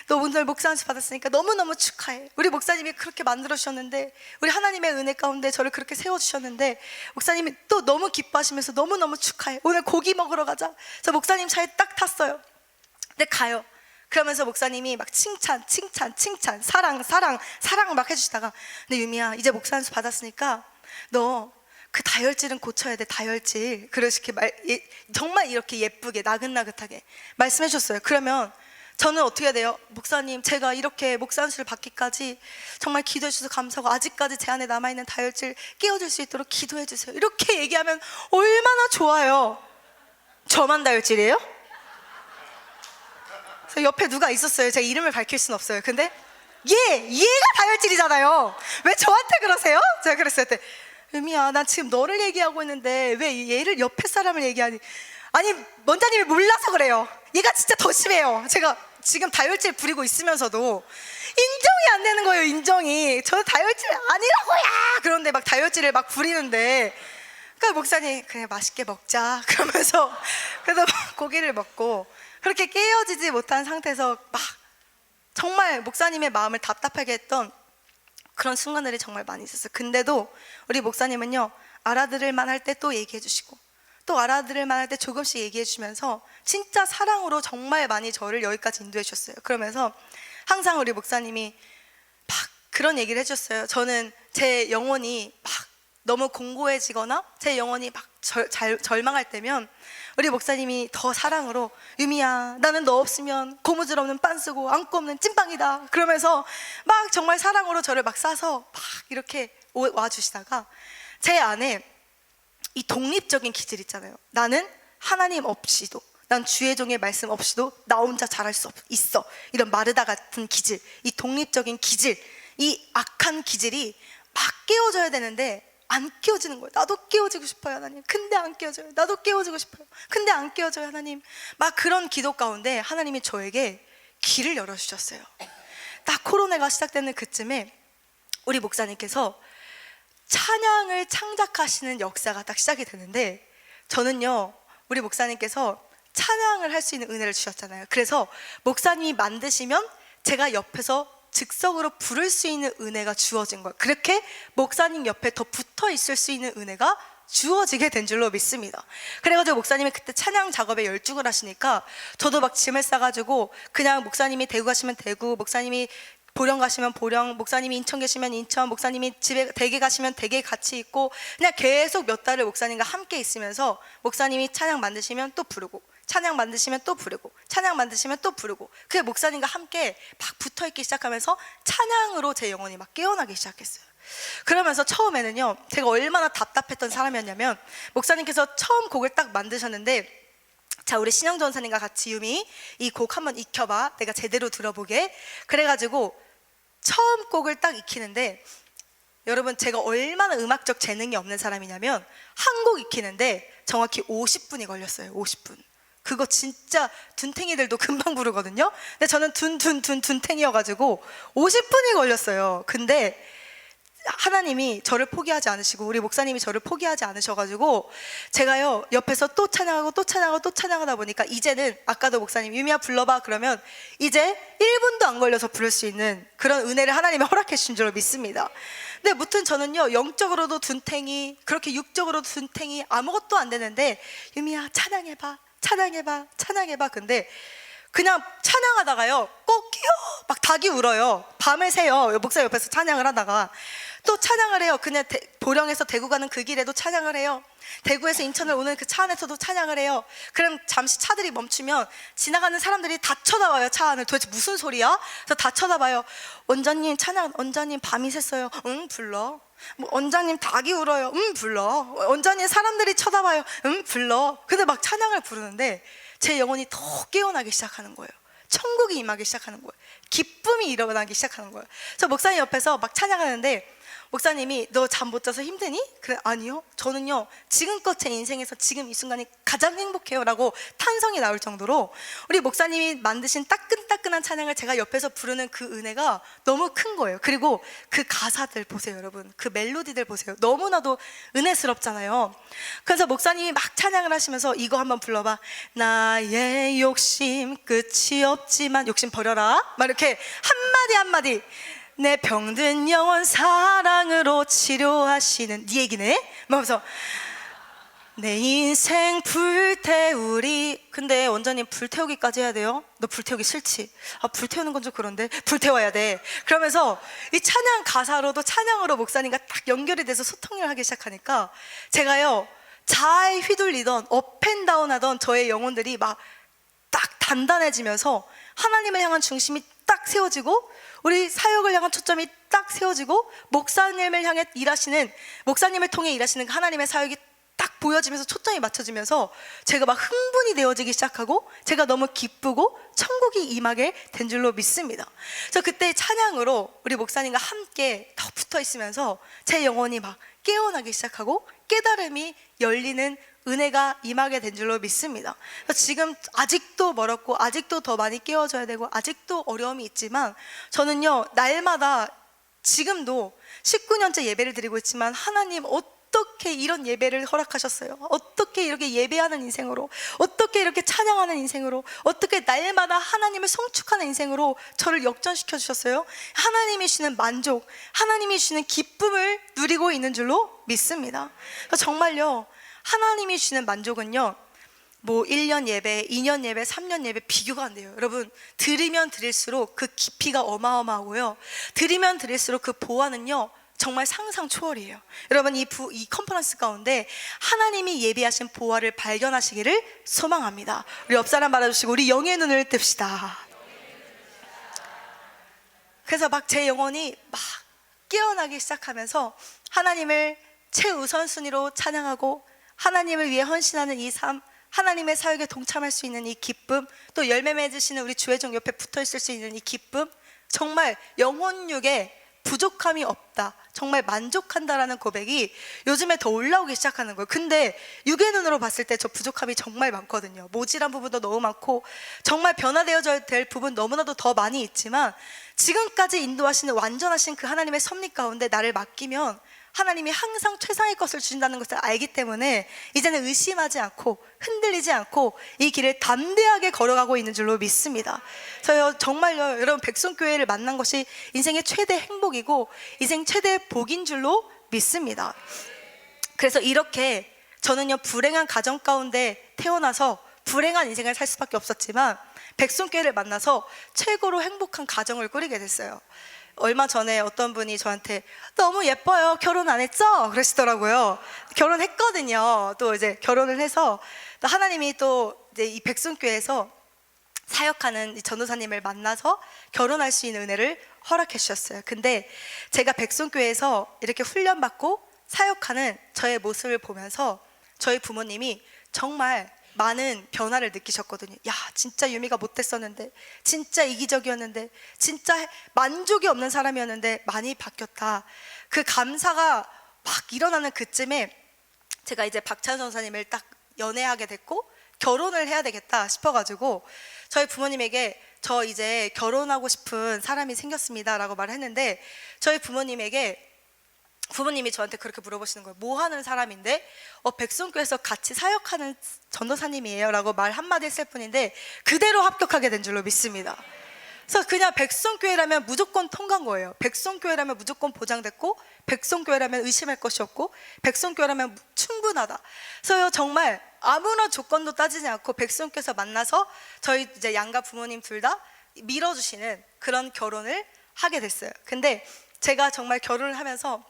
너 오늘 목사 안수 받았으니까 너무너무 축하해. 우리 목사님이 그렇게 만들어 주셨는데, 우리 하나님의 은혜 가운데 저를 그렇게 세워주셨는데, 목사님이 또 너무 기뻐하시면서 너무너무 축하해, 오늘 고기 먹으러 가자. 그래서 목사님 차에 딱 탔어요. 근데 가요. 그러면서 목사님이 막 칭찬 사랑 막 해주시다가, 근데 유미야 이제 목사 안수 받았으니까 너 그 다혈질은 고쳐야 돼, 다혈질. 그렇게 정말 이렇게 예쁘게 나긋나긋하게 말씀해 주셨어요. 그러면 저는 어떻게 해야 돼요? 목사님 제가 이렇게 목사 안수를 받기까지 정말 기도해 주셔서 감사하고, 아직까지 제 안에 남아있는 다혈질 깨워줄 수 있도록 기도해 주세요, 이렇게 얘기하면 얼마나 좋아요. 저만 다혈질이에요? 그래서 옆에 누가 있었어요. 제가 이름을 밝힐 수는 없어요. 근데 얘가 다혈질이잖아요. 왜 저한테 그러세요? 제가 그랬어요. 그때, 유미야 난 지금 너를 얘기하고 있는데 왜 얘를 옆에 사람을 얘기하니? 아니 원장님이 몰라서 그래요. 얘가 진짜 더 심해요. 제가 지금 다혈질 부리고 있으면서도 인정이 안 되는 거예요. 인정이. 저는 다혈질 아니라고요. 그런데 막 다혈질을 막 부리는데, 그러니까 목사님 그냥 맛있게 먹자 그러면서 그래서 고기를 먹고, 그렇게 깨어지지 못한 상태에서 막 정말 목사님의 마음을 답답하게 했던 그런 순간들이 정말 많이 있었어요. 근데도 우리 목사님은요, 알아들을 만할 때 또 얘기해 주시고, 또 알아들을 만할 때 조금씩 얘기해 주시면서 진짜 사랑으로 정말 많이 저를 여기까지 인도해 주셨어요. 그러면서 항상 우리 목사님이 막 그런 얘기를 해줬어요. 저는 제 영혼이 막 너무 공고해지거나 제 영혼이 막 절망할 때면 우리 목사님이 더 사랑으로, 유미야, 나는 너 없으면 고무줄 없는 빤스고 안고 없는 찐빵이다, 그러면서 막 정말 사랑으로 저를 막 싸서 막 이렇게 와주시다가, 제 안에 이 독립적인 기질 있잖아요. 나는 하나님 없이도, 난 주의 종의 말씀 없이도 나 혼자 잘할 수 있어, 이런 마르다 같은 기질, 이 독립적인 기질, 이 악한 기질이 막 깨워져야 되는데 안 깨워지는 거예요. 나도 깨워지고 싶어요, 하나님. 근데 안 깨워져요. 나도 깨워지고 싶어요. 근데 안 깨워져요, 하나님. 막 그런 기도 가운데 하나님이 저에게 길을 열어주셨어요. 딱 코로나가 시작되는 그쯤에 우리 목사님께서 찬양을 창작하시는 역사가 딱 시작이 되는데, 저는요, 우리 목사님께서 찬양을 할 수 있는 은혜를 주셨잖아요. 그래서 목사님이 만드시면 제가 옆에서 즉석으로 부를 수 있는 은혜가 주어진 거예요. 그렇게 목사님 옆에 더 붙어 있을 수 있는 은혜가 주어지게 된 줄로 믿습니다. 그래가지고 목사님이 그때 찬양 작업에 열중을 하시니까 저도 막 짐을 싸가지고 그냥 목사님이 대구 가시면 대구, 목사님이 보령 가시면 보령, 목사님이 인천 계시면 인천, 목사님이 집에 대개 가시면 대개 같이 있고, 그냥 계속 몇 달을 목사님과 함께 있으면서 목사님이 찬양 만드시면 또 부르고, 찬양 만드시면 또 부르고, 찬양 만드시면 또 부르고, 그 목사님과 함께 막 붙어있기 시작하면서 찬양으로 제 영혼이 막 깨어나기 시작했어요. 그러면서 처음에는요, 제가 얼마나 답답했던 사람이었냐면, 목사님께서 처음 곡을 딱 만드셨는데, 자, 우리 신영 전사님과 같이 유미 이 곡 한번 익혀봐, 내가 제대로 들어보게. 그래가지고 처음 곡을 딱 익히는데, 여러분, 제가 얼마나 음악적 재능이 없는 사람이냐면 한 곡 익히는데 정확히 50분이 걸렸어요. 50분. 그거 진짜 둔탱이들도 금방 부르거든요. 근데 저는 둔탱이여가지고 50분이 걸렸어요. 근데 하나님이 저를 포기하지 않으시고 우리 목사님이 저를 포기하지 않으셔가지고 제가요, 옆에서 또 찬양하고 또 찬양하고 또 찬양하다 보니까 이제는, 아까도 목사님 유미야 불러봐 그러면 이제 1분도 안 걸려서 부를 수 있는 그런 은혜를 하나님이 허락해 주신 줄로 믿습니다. 근데 무튼 저는요, 영적으로도 둔탱이, 그렇게 육적으로도 둔탱이, 아무것도 안 되는데 유미야 찬양해봐, 찬양해봐, 찬양해봐. 근데 그냥 찬양하다가요, 꺾여 막 닭이 울어요. 밤을 새요. 목사 옆에서 찬양을 하다가 또 찬양을 해요. 그냥 보령에서 대구 가는 그 길에도 찬양을 해요. 대구에서 인천을 오는 그 차 안에서도 찬양을 해요. 그럼 잠시 차들이 멈추면 지나가는 사람들이 다 쳐다봐요. 차 안을 도대체 무슨 소리야? 그래서 다 쳐다봐요. 원장님 찬양, 원장님 밤이 샜어요. 응 불러. 뭐 원장님 닭이 울어요. 응 불러. 원장님 사람들이 쳐다봐요. 응 불러. 근데 막 찬양을 부르는데 제 영혼이 더 깨어나기 시작하는 거예요. 천국이 임하기 시작하는 거예요. 기쁨이 일어나기 시작하는 거예요. 그래서 목사님 옆에서 막 찬양하는데 목사님이 너 잠 못 자서 힘드니? 그래, 아니요, 저는요 지금껏 제 인생에서 지금 이 순간이 가장 행복해요 라고 탄성이 나올 정도로 우리 목사님이 만드신 따끈따끈한 찬양을 제가 옆에서 부르는 그 은혜가 너무 큰 거예요. 그리고 그 가사들 보세요, 여러분. 그 멜로디들 보세요. 너무나도 은혜스럽잖아요. 그래서 목사님이 막 찬양을 하시면서 이거 한번 불러봐. 나의 욕심 끝이 없지만, 욕심 버려라, 막 이렇게 한마디 한마디, 내 병든 영혼 사랑으로 치료하시는, 네 얘기네? 그래서 내 인생 불태우리. 근데 원장님 불태우기까지 해야 돼요? 너 불태우기 싫지? 아, 불태우는 건 좀 그런데 불태워야 돼. 그러면서 이 찬양 가사로도 찬양으로 목사님과 딱 연결이 돼서 소통을 하기 시작하니까 제가요, 잘 휘둘리던 업앤다운 하던 저의 영혼들이 막 딱 단단해지면서 하나님을 향한 중심이 딱 세워지고 우리 사역을 향한 초점이 딱 세워지고 목사님을 향해 일하시는, 목사님을 통해 일하시는 하나님의 사역이 딱 보여지면서 초점이 맞춰지면서 제가 막 흥분이 되어지기 시작하고 제가 너무 기쁘고 천국이 임하게 된 줄로 믿습니다. 그래서 그때 찬양으로 우리 목사님과 함께 더 붙어 있으면서 제 영혼이 막 깨어나기 시작하고 깨달음이 열리는 은혜가 임하게 된 줄로 믿습니다. 지금 아직도 멀었고 아직도 더 많이 깨워져야 되고 아직도 어려움이 있지만 저는요, 날마다 지금도 19년째 예배를 드리고 있지만 하나님 어떻게 이런 예배를 허락하셨어요? 어떻게 이렇게 예배하는 인생으로, 어떻게 이렇게 찬양하는 인생으로, 어떻게 날마다 하나님을 성축하는 인생으로 저를 역전시켜 주셨어요? 하나님이 주시는 만족, 하나님이 주시는 기쁨을 누리고 있는 줄로 믿습니다. 정말요, 하나님이 주시는 만족은요, 뭐 1년 예배, 2년 예배, 3년 예배 비교가 안 돼요. 여러분, 드리면 드릴수록 그 깊이가 어마어마하고요, 드리면 드릴수록 그 보화는요 정말 상상 초월이에요. 여러분, 이 컨퍼런스 가운데 하나님이 예비하신 보화를 발견하시기를 소망합니다. 우리 옆 사람 바라주시고 우리 영의 눈을 뜹시다. 그래서 막 제 영혼이 막 깨어나기 시작하면서 하나님을 최우선순위로 찬양하고 하나님을 위해 헌신하는 이 삶, 하나님의 사역에 동참할 수 있는 이 기쁨, 또 열매 맺으시는 우리 주회종 옆에 붙어 있을 수 있는 이 기쁨, 정말 영혼육에 부족함이 없다, 정말 만족한다라는 고백이 요즘에 더 올라오기 시작하는 거예요. 근데 육의 눈으로 봤을 때 저 부족함이 정말 많거든요. 모질한 부분도 너무 많고 정말 변화되어져야 될 부분 너무나도 더 많이 있지만, 지금까지 인도하시는 완전하신 그 하나님의 섭리 가운데 나를 맡기면 하나님이 항상 최상의 것을 주신다는 것을 알기 때문에 이제는 의심하지 않고 흔들리지 않고 이 길을 담대하게 걸어가고 있는 줄로 믿습니다. 저요, 정말요, 여러분, 백성교회를 만난 것이 인생의 최대 행복이고 인생 최대 복인 줄로 믿습니다. 그래서 이렇게 저는요, 불행한 가정 가운데 태어나서 불행한 인생을 살 수밖에 없었지만 백성교회를 만나서 최고로 행복한 가정을 꾸리게 됐어요. 얼마 전에 어떤 분이 저한테 너무 예뻐요, 결혼 안 했죠? 그러시더라고요. 결혼했거든요. 또 이제 결혼을 해서 또 하나님이 또 이제 이 백성교회에서 사역하는 이 전도사님을 만나서 결혼할 수 있는 은혜를 허락해 주셨어요. 근데 제가 백성교회에서 이렇게 훈련받고 사역하는 저의 모습을 보면서 저희 부모님이 정말 많은 변화를 느끼셨거든요. 야, 진짜 유미가 못됐었는데, 진짜 이기적이었는데, 진짜 만족이 없는 사람이었는데 많이 바뀌었다. 그 감사가 막 일어나는 그쯤에 제가 이제 박찬 전사님을 딱 연애하게 됐고 결혼을 해야 되겠다 싶어가지고 저희 부모님에게 저 이제 결혼하고 싶은 사람이 생겼습니다 라고 말을 했는데, 저희 부모님이 저한테 그렇게 물어보시는 거예요. 뭐 하는 사람인데? 백성교회에서 같이 사역하는 전도사님이에요 라고 말 한마디 했을 뿐인데 그대로 합격하게 된 줄로 믿습니다. 그래서 그냥 백성교회라면 무조건 통과한 거예요. 백성교회라면 무조건 보장됐고, 백성교회라면 의심할 것이 없고, 백성교회라면 충분하다. 그래서 정말 아무런 조건도 따지지 않고 백성교회에서 만나서 저희 이제 양가 부모님 둘 다 밀어주시는 그런 결혼을 하게 됐어요. 근데 제가 정말 결혼을 하면서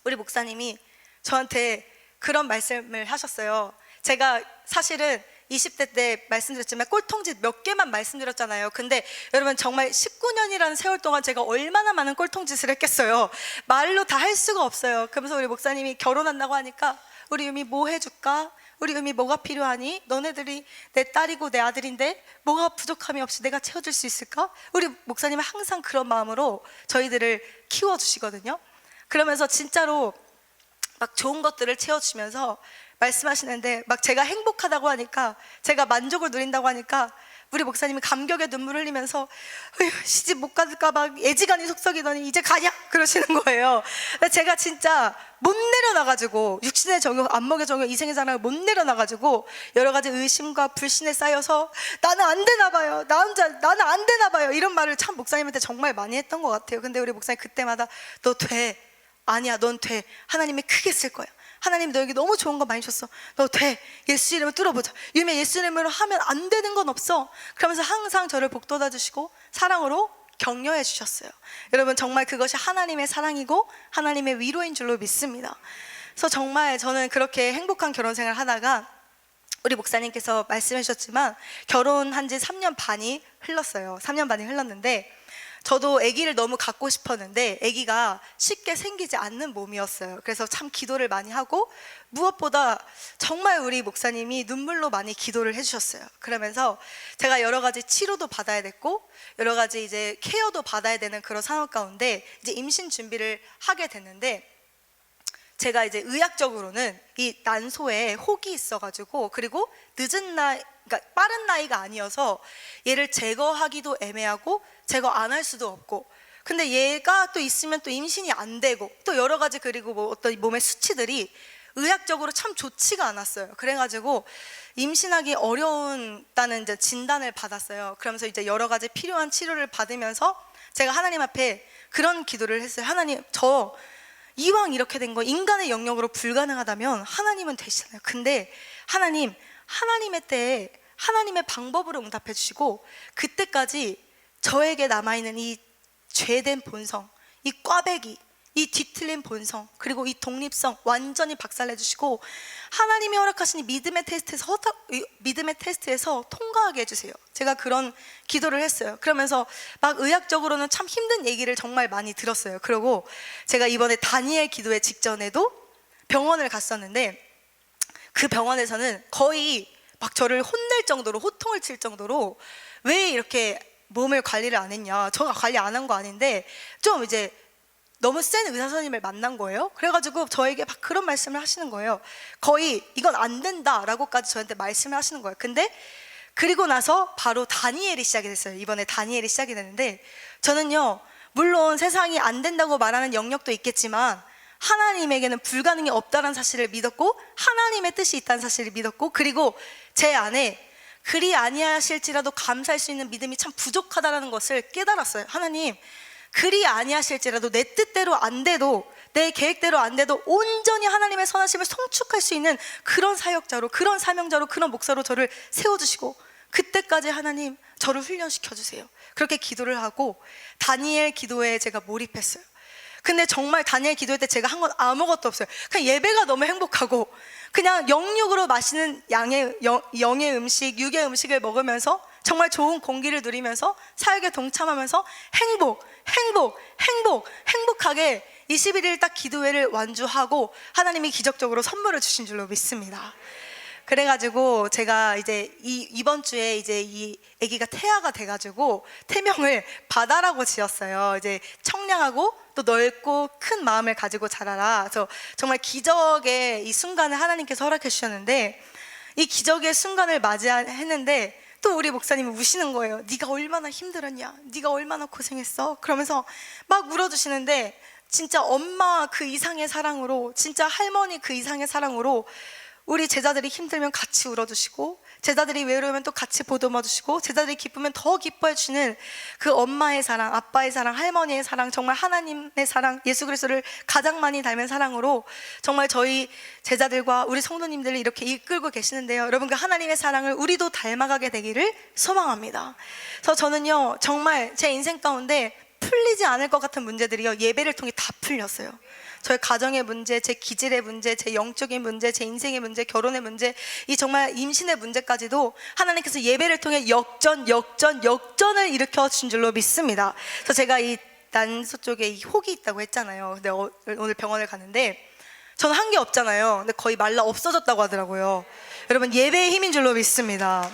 우리 목사님이 저한테 그런 말씀을 하셨어요. 제가 사실은 20대 때 말씀드렸지만 꼴통짓 몇 개만 말씀드렸잖아요. 근데 여러분, 정말 19년이라는 세월 동안 제가 얼마나 많은 꼴통짓을 했겠어요. 말로 다 할 수가 없어요. 그러면서 우리 목사님이 결혼한다고 하니까 우리 유미 뭐 해줄까? 우리 유미 뭐가 필요하니? 너네들이 내 딸이고 내 아들인데 뭐가 부족함이 없이 내가 채워줄 수 있을까? 우리 목사님은 항상 그런 마음으로 저희들을 키워주시거든요. 그러면서 진짜로 막 좋은 것들을 채워주시면서 말씀하시는데, 막 제가 행복하다고 하니까, 제가 만족을 누린다고 하니까 우리 목사님이 감격의 눈물을 흘리면서 시집 못 갈까 봐 애지간히 속썩이더니 이제 가냐? 그러시는 거예요. 제가 진짜 못 내려놔가지고, 육신의 정욕, 안목의 정욕, 이생의 자랑을 못 내려놔가지고 여러 가지 의심과 불신에 쌓여서 나는 안 되나 봐요, 나는 안 되나 봐요, 이런 말을 참 목사님한테 정말 많이 했던 것 같아요. 근데 우리 목사님 그때마다 너 돼, 아니야, 넌 돼, 하나님이 크게 쓸 거야, 하나님 너에게 너무 좋은 거 많이 줬어, 너 돼, 예수 이름으로 뚫어보자, 유미 예수 이름으로 하면 안 되는 건 없어, 그러면서 항상 저를 복돋아 주시고 사랑으로 격려해 주셨어요. 여러분, 정말 그것이 하나님의 사랑이고 하나님의 위로인 줄로 믿습니다. 그래서 정말 저는 그렇게 행복한 결혼 생활을 하다가 우리 목사님께서 말씀해 주셨지만 결혼한 지 3년 반이 흘렀어요. 3년 반이 흘렀는데 저도 아기를 너무 갖고 싶었는데 아기가 쉽게 생기지 않는 몸이었어요. 그래서 참 기도를 많이 하고, 무엇보다 정말 우리 목사님이 눈물로 많이 기도를 해주셨어요. 그러면서 제가 여러 가지 치료도 받아야 됐고 여러 가지 이제 케어도 받아야 되는 그런 상황 가운데 이제 임신 준비를 하게 됐는데, 제가 이제 의학적으로는 이 난소에 혹이 있어가지고, 그리고 늦은 나이, 그러니까 빠른 나이가 아니어서 얘를 제거하기도 애매하고 제거 안 할 수도 없고, 근데 얘가 또 있으면 또 임신이 안 되고 또 여러 가지, 그리고 뭐 어떤 몸의 수치들이 의학적으로 참 좋지가 않았어요. 그래가지고 임신하기 어려운다는 이제 진단을 받았어요. 그러면서 이제 여러 가지 필요한 치료를 받으면서 제가 하나님 앞에 그런 기도를 했어요. 하나님, 저 이왕 이렇게 된 거 인간의 영역으로 불가능하다면 하나님은 되시잖아요. 근데 하나님, 하나님의 때에 하나님의 방법으로 응답해 주시고 그때까지 저에게 남아있는 이 죄된 본성, 이 꽈배기, 이 뒤틀린 본성, 그리고 이 독립성 완전히 박살내 주시고 하나님이 허락하신 이 믿음의 테스트에서 통과하게 해주세요. 제가 그런 기도를 했어요. 그러면서 막 의학적으로는 참 힘든 얘기를 정말 많이 들었어요. 그리고 제가 이번에 다니엘 기도회 직전에도 병원을 갔었는데 그 병원에서는 거의 막 저를 혼낼 정도로, 호통을 칠 정도로 왜 이렇게 몸을 관리를 안 했냐, 저가 관리 안 한 거 아닌데 좀 이제 너무 센 의사 선생님을 만난 거예요. 그래가지고 저에게 막 그런 말씀을 하시는 거예요. 거의 이건 안 된다라고까지 저한테 말씀을 하시는 거예요. 근데 그리고 나서 바로 다니엘이 시작이 됐어요. 이번에 다니엘이 시작이 됐는데 저는요, 물론 세상이 안 된다고 말하는 영역도 있겠지만 하나님에게는 불가능이 없다는 사실을 믿었고 하나님의 뜻이 있다는 사실을 믿었고, 그리고 제 안에 그리 아니하실지라도 감사할 수 있는 믿음이 참 부족하다는 것을 깨달았어요. 하나님, 그리 아니하실지라도 내 뜻대로 안 돼도, 내 계획대로 안 돼도 온전히 하나님의 선하심을 송축할 수 있는 그런 사역자로, 그런 사명자로, 그런 목사로 저를 세워주시고 그때까지 하나님 저를 훈련시켜 주세요. 그렇게 기도를 하고 다니엘 기도에 제가 몰입했어요. 근데 정말 다니엘 기도회 때 제가 한 건 아무것도 없어요. 그냥 예배가 너무 행복하고 그냥 영육으로 마시는 영의 음식, 육의 음식을 먹으면서 정말 좋은 공기를 누리면서 사역에 동참하면서 행복하게 21일 딱 기도회를 완주하고 하나님이 기적적으로 선물을 주신 줄로 믿습니다. 그래가지고 제가 이제 이번 주에 이제 이 아기가 태아가 돼가지고 태명을 바다라고 지었어요. 이제 청량하고 또 넓고 큰 마음을 가지고 자라라. 그래서 정말 기적의 이 순간을 하나님께서 허락해 주셨는데 이 기적의 순간을 맞이했는데 또 우리 목사님이 우시는 거예요. 네가 얼마나 힘들었냐, 네가 얼마나 고생했어, 그러면서 막 울어주시는데 진짜 엄마 그 이상의 사랑으로, 진짜 할머니 그 이상의 사랑으로 우리 제자들이 힘들면 같이 울어주시고 제자들이 외로우면 또 같이 보듬어 주시고 제자들이 기쁘면 더 기뻐해 주시는 그 엄마의 사랑, 아빠의 사랑, 할머니의 사랑, 정말 하나님의 사랑, 예수 그리스도를 가장 많이 닮은 사랑으로 정말 저희 제자들과 우리 성도님들을 이렇게 이끌고 계시는데요. 여러분, 그 하나님의 사랑을 우리도 닮아가게 되기를 소망합니다. 그래서 저는요, 정말 제 인생 가운데 풀리지 않을 것 같은 문제들이요, 예배를 통해 다 풀렸어요. 저의 가정의 문제, 제 기질의 문제, 제 영적인 문제, 제 인생의 문제, 결혼의 문제, 이 정말 임신의 문제까지도 하나님께서 예배를 통해 역전을 일으켜 주신 줄로 믿습니다. 그래서 제가 이 난소 쪽에 이 혹이 있다고 했잖아요. 근데 오늘 병원을 갔는데 저는 한 게 없잖아요. 근데 거의 말라 없어졌다고 하더라고요. 여러분, 예배의 힘인 줄로 믿습니다.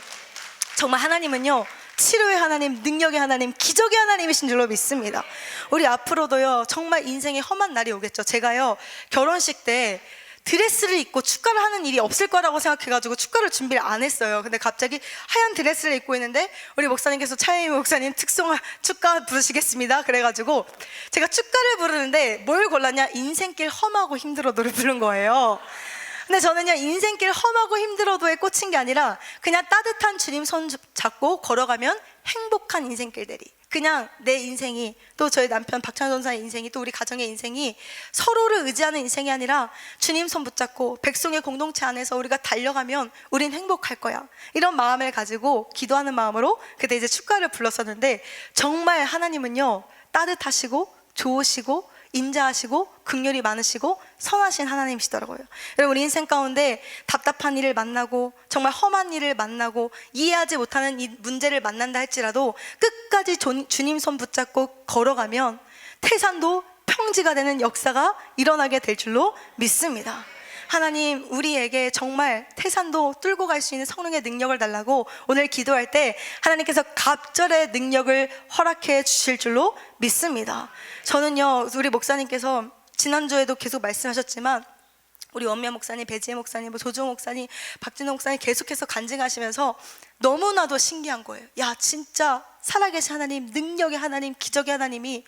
정말 하나님은요, 치료의 하나님, 능력의 하나님, 기적의 하나님이신 줄로 믿습니다. 우리 앞으로도요, 정말 인생의 험한 날이 오겠죠. 제가요, 결혼식 때 드레스를 입고 축가를 하는 일이 없을 거라고 생각해가지고 축가를 준비를 안 했어요. 근데 갑자기 하얀 드레스를 입고 있는데 우리 목사님께서, 차혜미 목사님 특송 축가 부르시겠습니다. 그래가지고 제가 축가를 부르는데 뭘 골랐냐, 인생길 험하고 힘들어도를 부른 거예요. 근데 저는요, 인생길 험하고 힘들어도에 꽂힌 게 아니라 그냥 따뜻한 주님 손 잡고 걸어가면 행복한 인생길들이, 그냥 내 인생이, 또 저희 남편 박찬 전사의 인생이, 또 우리 가정의 인생이 서로를 의지하는 인생이 아니라 주님 손 붙잡고 백성의 공동체 안에서 우리가 달려가면 우린 행복할 거야, 이런 마음을 가지고 기도하는 마음으로 그때 이제 축가를 불렀었는데, 정말 하나님은요, 따뜻하시고 좋으시고 인자하시고 긍휼이 많으시고 선하신 하나님이시더라고요. 여러분, 우리 인생 가운데 답답한 일을 만나고 정말 험한 일을 만나고 이해하지 못하는 이 문제를 만난다 할지라도 끝까지 주님 손 붙잡고 걸어가면 태산도 평지가 되는 역사가 일어나게 될 줄로 믿습니다. 하나님, 우리에게 정말 태산도 뚫고 갈 수 있는 성령의 능력을 달라고 오늘 기도할 때 하나님께서 갑절의 능력을 허락해 주실 줄로 믿습니다. 저는요, 우리 목사님께서 지난주에도 계속 말씀하셨지만 우리 원미아 목사님, 배지혜 목사님, 조종 목사님, 박진호 목사님 계속해서 간증하시면서 너무나도 신기한 거예요. 야, 진짜 살아계신 하나님, 능력의 하나님, 기적의 하나님이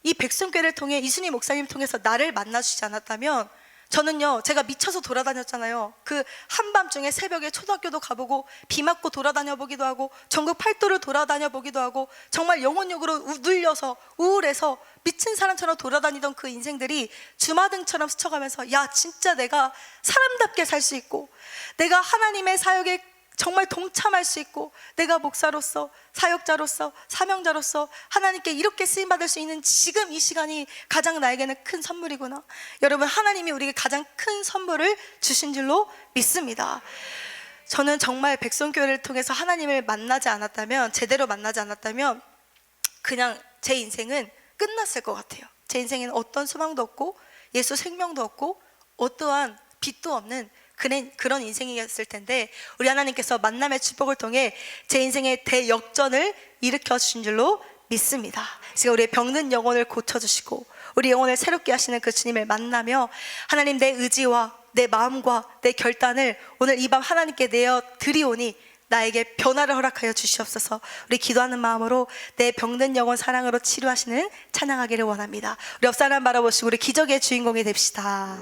이 백성교회를 통해 이순희 목사님 통해서 나를 만나주지 않았다면 저는요, 제가 미쳐서 돌아다녔잖아요. 그 한밤중에 새벽에 초등학교도 가보고 비 맞고 돌아다녀 보기도 하고 전국 팔도를 돌아다녀 보기도 하고 정말 영혼욕으로 눌려서 우울해서 미친 사람처럼 돌아다니던 그 인생들이 주마등처럼 스쳐가면서 야, 진짜 내가 사람답게 살 수 있고 내가 하나님의 사역에 정말 동참할 수 있고 내가 목사로서 사역자로서 사명자로서 하나님께 이렇게 쓰임받을 수 있는 지금 이 시간이 가장 나에게는 큰 선물이구나. 여러분, 하나님이 우리에게 가장 큰 선물을 주신 줄로 믿습니다. 저는 정말 백성교회를 통해서 하나님을 만나지 않았다면, 제대로 만나지 않았다면 그냥 제 인생은 끝났을 것 같아요. 제 인생에는 어떤 소망도 없고 예수 생명도 없고 어떠한 빛도 없는 그런 인생이었을 텐데, 우리 하나님께서 만남의 축복을 통해 제 인생의 대역전을 일으켜 주신 줄로 믿습니다. 지금 우리의 병든 영혼을 고쳐주시고 우리 영혼을 새롭게 하시는 그 주님을 만나며 하나님, 내 의지와 내 마음과 내 결단을 오늘 이 밤 하나님께 내어 드리오니 나에게 변화를 허락하여 주시옵소서. 우리 기도하는 마음으로 내 병든 영혼 사랑으로 치료하시는 찬양하기를 원합니다. 우리 옆 사람 바라보시고 우리 기적의 주인공이 됩시다.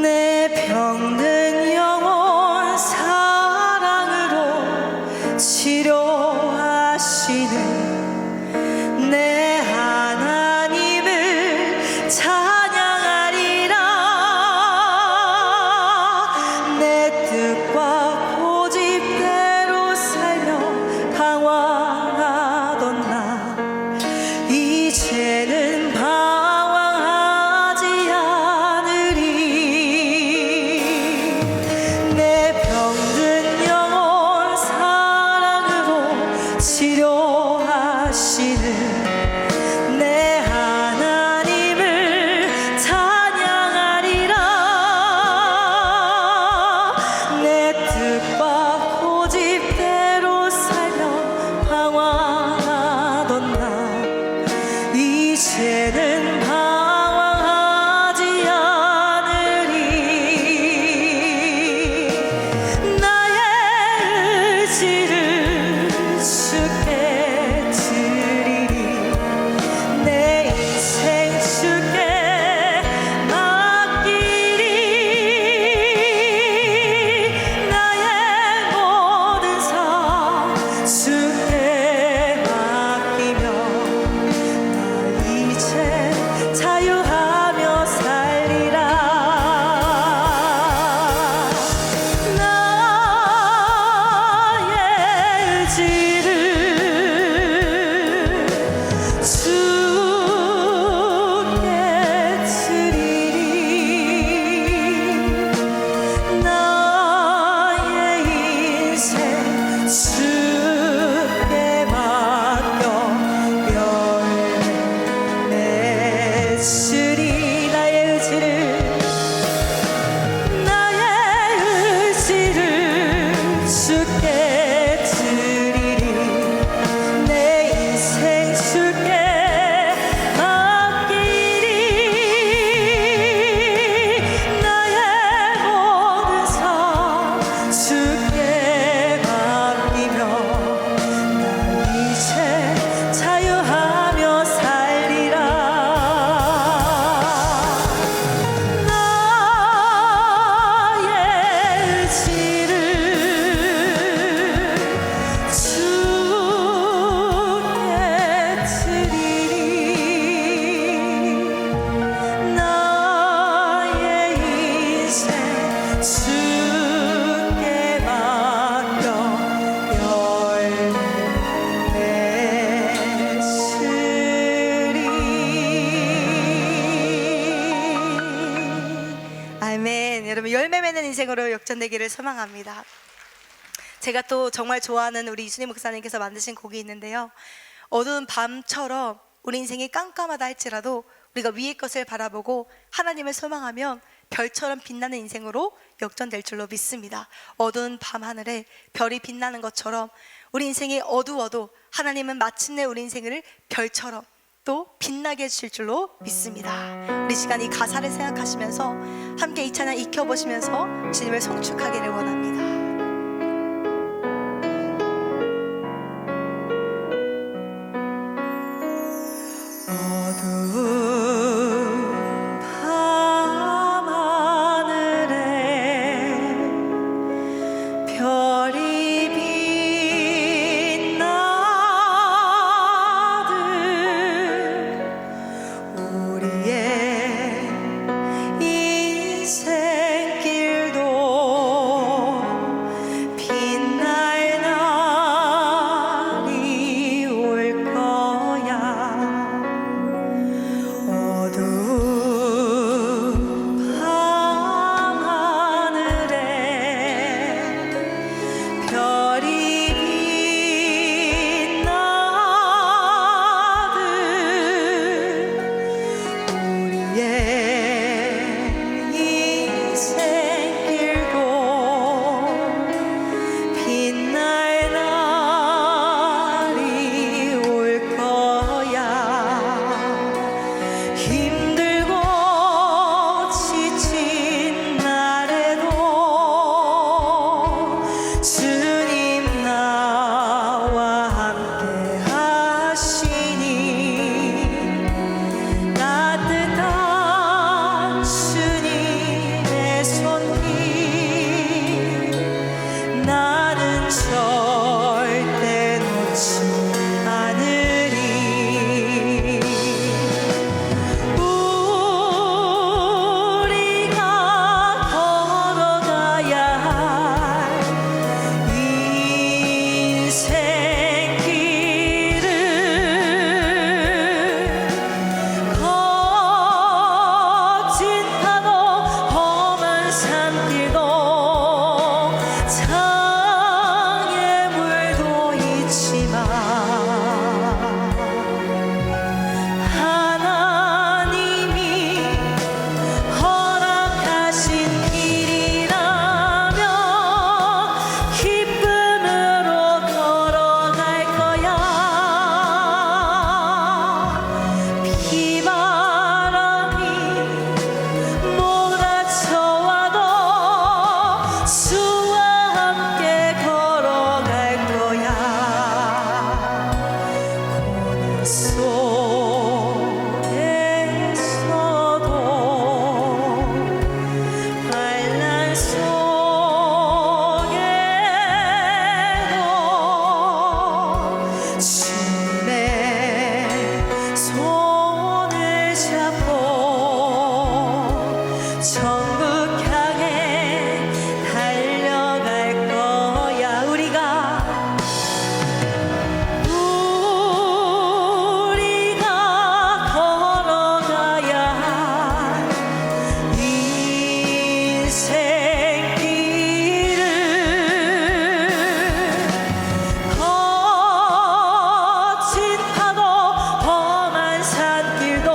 내 병든 영혼 사랑으로 치료하시는 내 하나님을 찬양하리라. 내 뜻과 고집대로 살며 방황하던 나 이제는 방황하지 않으리. 내 병든 영혼 사랑으로 치료하시는 내 하나님을 찬양하리라. 내 뜻과 고집대로 살며 방황하던 나 이제는 방황하지 않으리. 나의 의지를 주께 드리리. 내 인생 주께 맡기리. 나의 모든 삶 주께 맡기며 나 이제 자유하며 살리라. 나의 의지를 주께 드리리. 나의 인생 주께 맡겨 열매 맺으리. 나의 의지를 주께 드리리. 내 인생 주께 맡기리. 나의 모든 삶 주께 맡기며 나 이제 자유하며 살리라. 나의 의지를 주께 드리리. 나의 인생 주께 맡겨 열매 맺으리. 아멘. 여러분, 열매 맺는 인생으로 역전되기를 소망합니다. 제가 또 정말 좋아하는 우리 이순희 목사님께서 만드신 곡이 있는데요, 어두운 밤처럼 우리 인생이 깜깜하다 할지라도 우리가 위의 것을 바라보고 하나님을 소망하면 별처럼 빛나는 인생으로 역전될 줄로 믿습니다. 어두운 밤하늘에 별이 빛나는 것처럼 우리 인생이 어두워도 하나님은 마침내 우리 인생을 별처럼 또 빛나게 해주실 줄로 믿습니다. 우리 시간 이 가사를 생각하시면서 함께 이 찬양 익혀보시면서 주님을 송축하기를 원합니다. 천국 향해 달려갈 거야. 우리가 걸어가야 인생길을 거친 파도 험한 산길도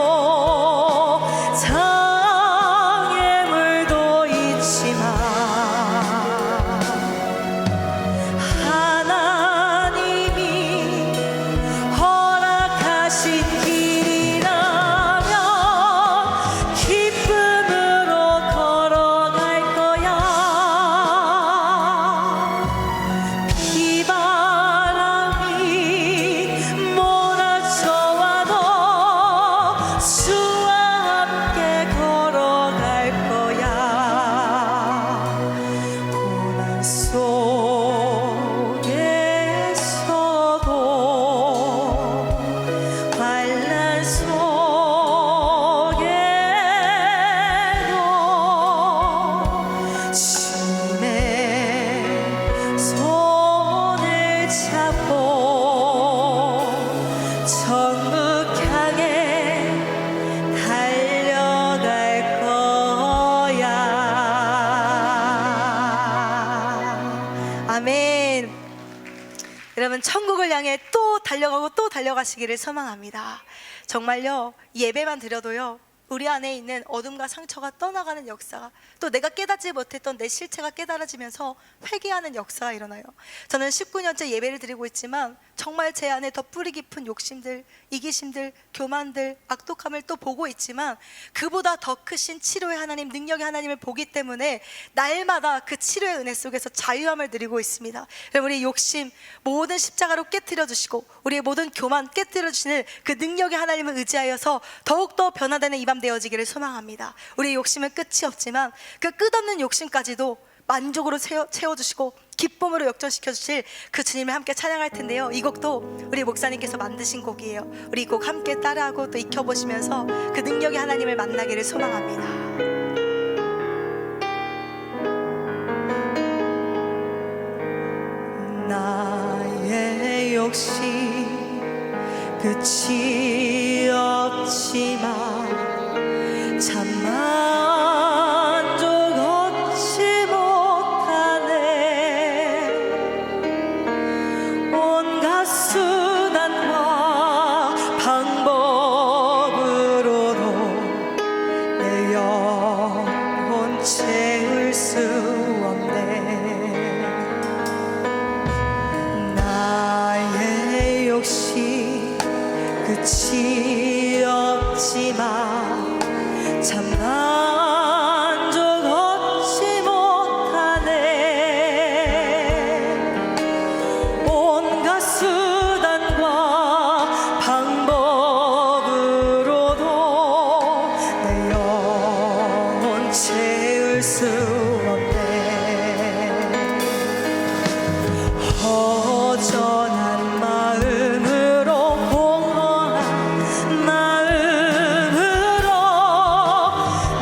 장애물도 있지만 하나님이 허락하신 길이라면 기쁨으로 걸어갈 거야. 비바람이 몰아쳐와도 주와 함께 걸어갈 거야. 고난 속에서도 환난 속에도 주님의 손을 잡고 천국 향해 달려갈 거야. 아멘. 여러분, 천국을 향해 또 달려가고 또 달려가시기를 소망합니다. 정말요, 예배만 드려도요, 우리 안에 있는 어둠과 상처가 떠나가는 역사가, 또 내가 깨닫지 못했던 내 실체가 깨달아지면서 회개하는 역사가 일어나요. 저는 19년째 예배를 드리고 있지만 정말 제 안에 더 뿌리 깊은 욕심들, 이기심들, 교만들, 악독함을 또 보고 있지만 그보다 더 크신 치료의 하나님, 능력의 하나님을 보기 때문에 날마다 그 치료의 은혜 속에서 자유함을 누리고 있습니다. 여러분, 우리의 욕심 모든 십자가로 깨뜨려 주시고 우리의 모든 교만 깨뜨려 주시는 그 능력의 하나님을 의지하여서 더욱더 변화되는 이 밤 되어지기를 소망합니다. 우리의 욕심은 끝이 없지만 그 끝없는 욕심까지도 만족으로 채워주시고 기쁨으로 역전시켜 주실 그 주님을 함께 찬양할 텐데요. 이 곡도 우리 목사님께서 만드신 곡이에요. 우리 이 곡 함께 따라하고 또 익혀보시면서 그 능력의 하나님을 만나기를 소망합니다. 나의 욕심 끝이 없지만 참 만족 얻지 못하네. 온갖 수단과 방법으로도 내 영혼 채울 수 없네. 나의 욕심 끝이 없지만 참 만족 얻지 못하네. 온갖 수단과 방법으로도 내 영혼 채울 수 없네. 허전한 마음으로 공허한 마음으로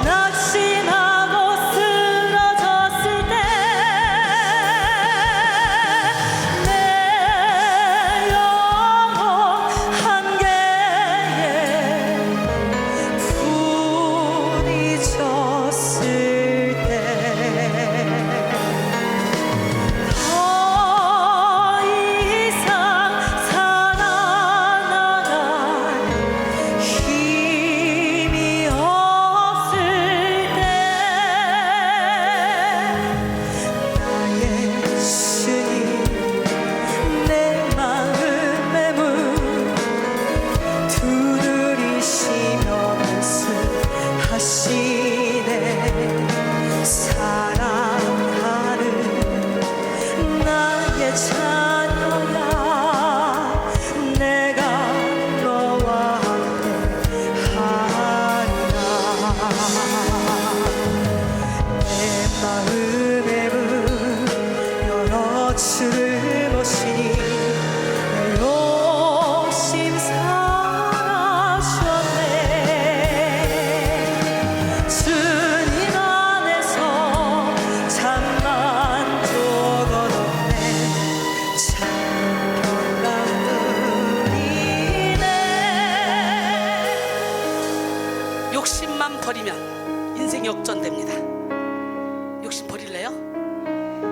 낙심하고 쓰러졌을 때 내 영혼 한계에 부딪혔을 때 됩니다. 욕심 버릴래요?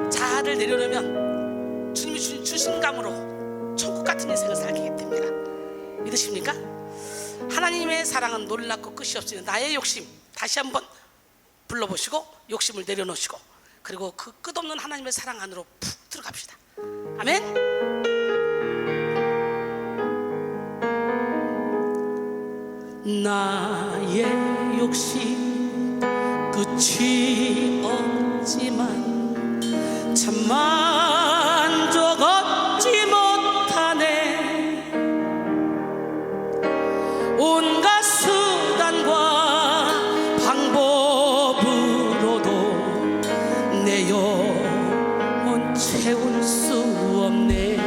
자아를 내려놓으면 주님이 주신 감으로 천국 같은 인생을 살게 됩니다. 믿으십니까? 하나님의 사랑은 놀랍고 끝이 없으니 나의 욕심 다시 한번 불러보시고 욕심을 내려놓으시고 그리고 그 끝없는 하나님의 사랑 안으로 푹 들어갑시다. 아멘. 나의 욕심 끝이 없지만 참 만족 얻지 못하네. 온갖 수단과 방법으로도 내 영혼 채울 수 없네.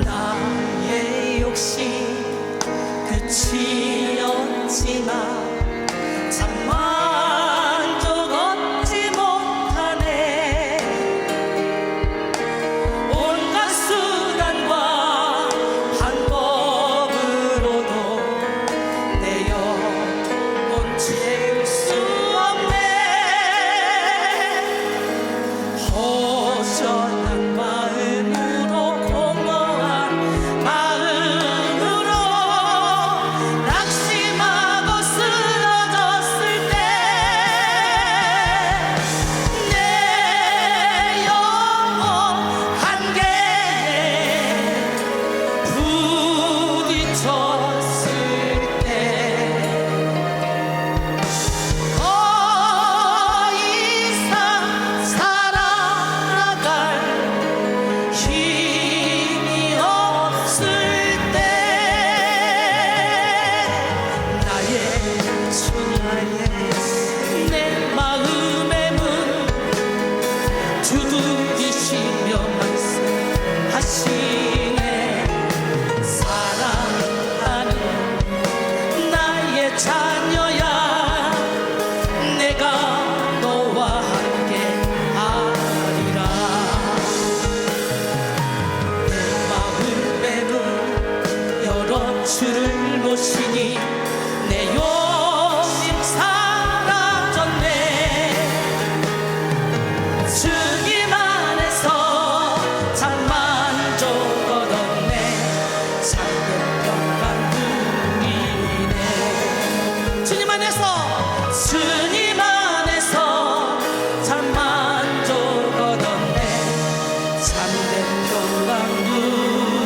나의 욕심 끝이 없지만 참 만족 얻지 못하네. 온갖 수단과 방법으로도 내 영혼 채울 수 없네. 허전한 마음으로 공허한 마음으로 낙심하고 쓰러졌을 때 내 영혼 한계에 부딪혔을 때 더 이상 살아갈 힘이 없을 때 나의 주나의 내 마음의 문 두드리시며 말씀하시네. 사랑하는 나의 자녀야 내가 너와 함께 하리라. 내 마음의 문 열어 주를 모시니 내 욕심 사라졌네. 주님 안에서 참 만족 얻었네. 참된 평강 누리네. 주님 안에서 참 만족 얻었네. 참된 평강 누리네.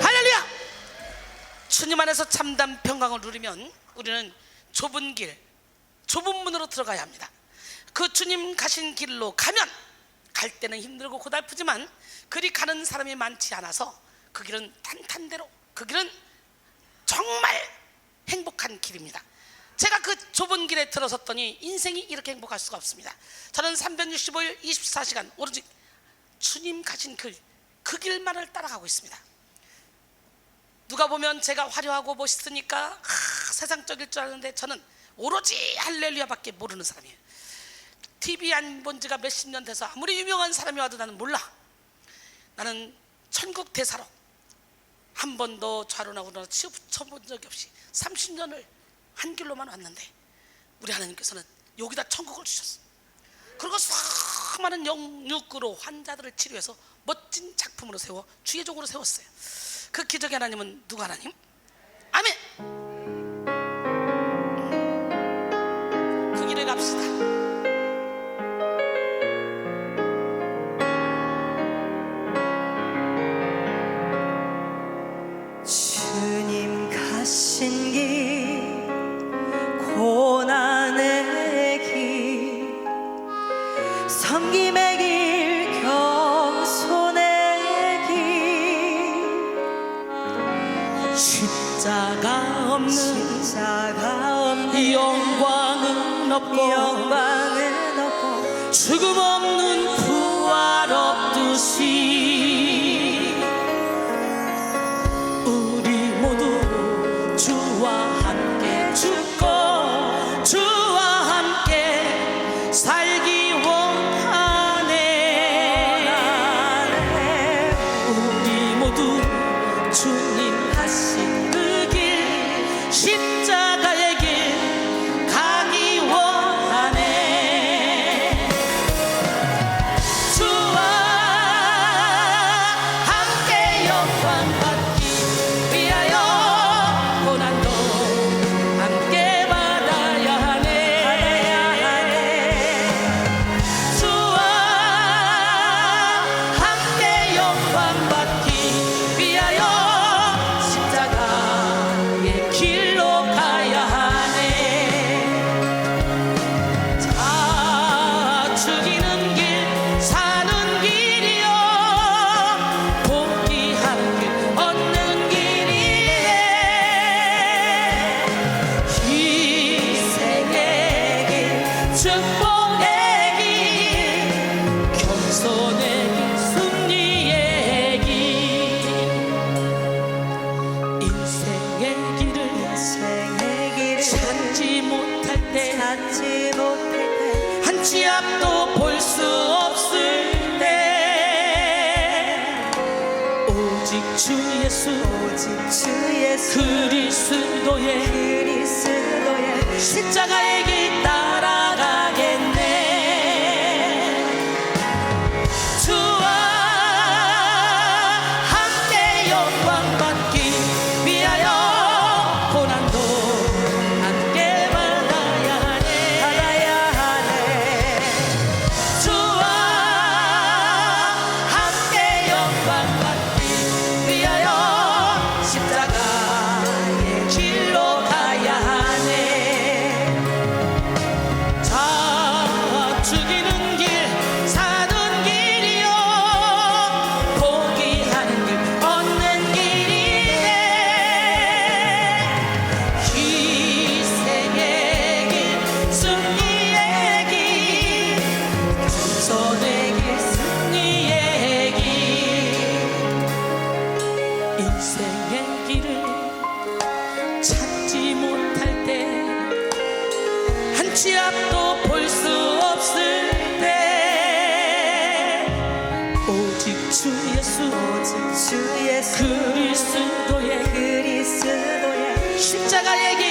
할렐루야. 주님 안에서 참된 평강을 누리면 우리는 좁은 길, 좁은 문으로 들어가야 합니다. 그 주님 가신 길로 가면 갈 때는 힘들고 고달프지만 그리 가는 사람이 많지 않아서 그 길은 탄탄대로, 그 길은 정말 행복한 길입니다. 제가 그 좁은 길에 들어섰더니 인생이 이렇게 행복할 수가 없습니다. 저는 365일 24시간 오로지 주님 가신 그 길만을 따라가고 있습니다. 누가 보면 제가 화려하고 멋있으니까 세상적일 줄 아는데 저는 오로지 할렐루야밖에 모르는 사람이에요. TV 안 본 지가 몇십 년 돼서 아무리 유명한 사람이 와도 나는 몰라. 나는 천국 대사로 한 번도 좌로나 우로나 치우쳐본 적이 없이 30년을 한 길로만 왔는데 우리 하나님께서는 여기다 천국을 주셨어. 그리고 수많은 영육으로 환자들을 치료해서 멋진 작품으로 세워 주의 종으로 세웠어요. 그 기적의 하나님은 누구 하나님? 아멘. 그 길을 갑시다. 주님 가신 길, 고난의 길, 섬김의 길, 겸손의 길, 십자가 없는 영광은 없고 죽음 없는 부활 없듯이 우리 모두 주와 함께 죽고 주와 함께 살기 원하네. 주님 가신 그 길 십자가의 길 가기 원하네. 주와 함께 영광 받기 위하여 고난도 함께 받아야 하네. 주와 함께 영광 받기 위하여 십자가의 길로 가야 하네. 자, 죽이는 길 사는 길이요 복귀하는 길 얻는 길이네. 희생의 길 축복의 길 겸손의 길 승리의 길 인생의 길을 찾지 못할 때 한 치 앞도 볼 수 없을 때 오직 주 예수 그리스도의 십자가의 길 따라가겠네. 주와 함께 영광 받기 위하여 고난도 함께 받아야 하네. 주와 함께 영광 받기 위하여 십자가의 길로 가야 하네. 자, 죽이는 길 사는 길이요 포기하는 길 얻는 길이네. 희생의 길 승리의 길 겸손의 길 승리의 길 인생의 길을 찾지 못할 때 한 치 앞도 볼 수 없을 때 오직 주 예수 그리스도의 십자가의 길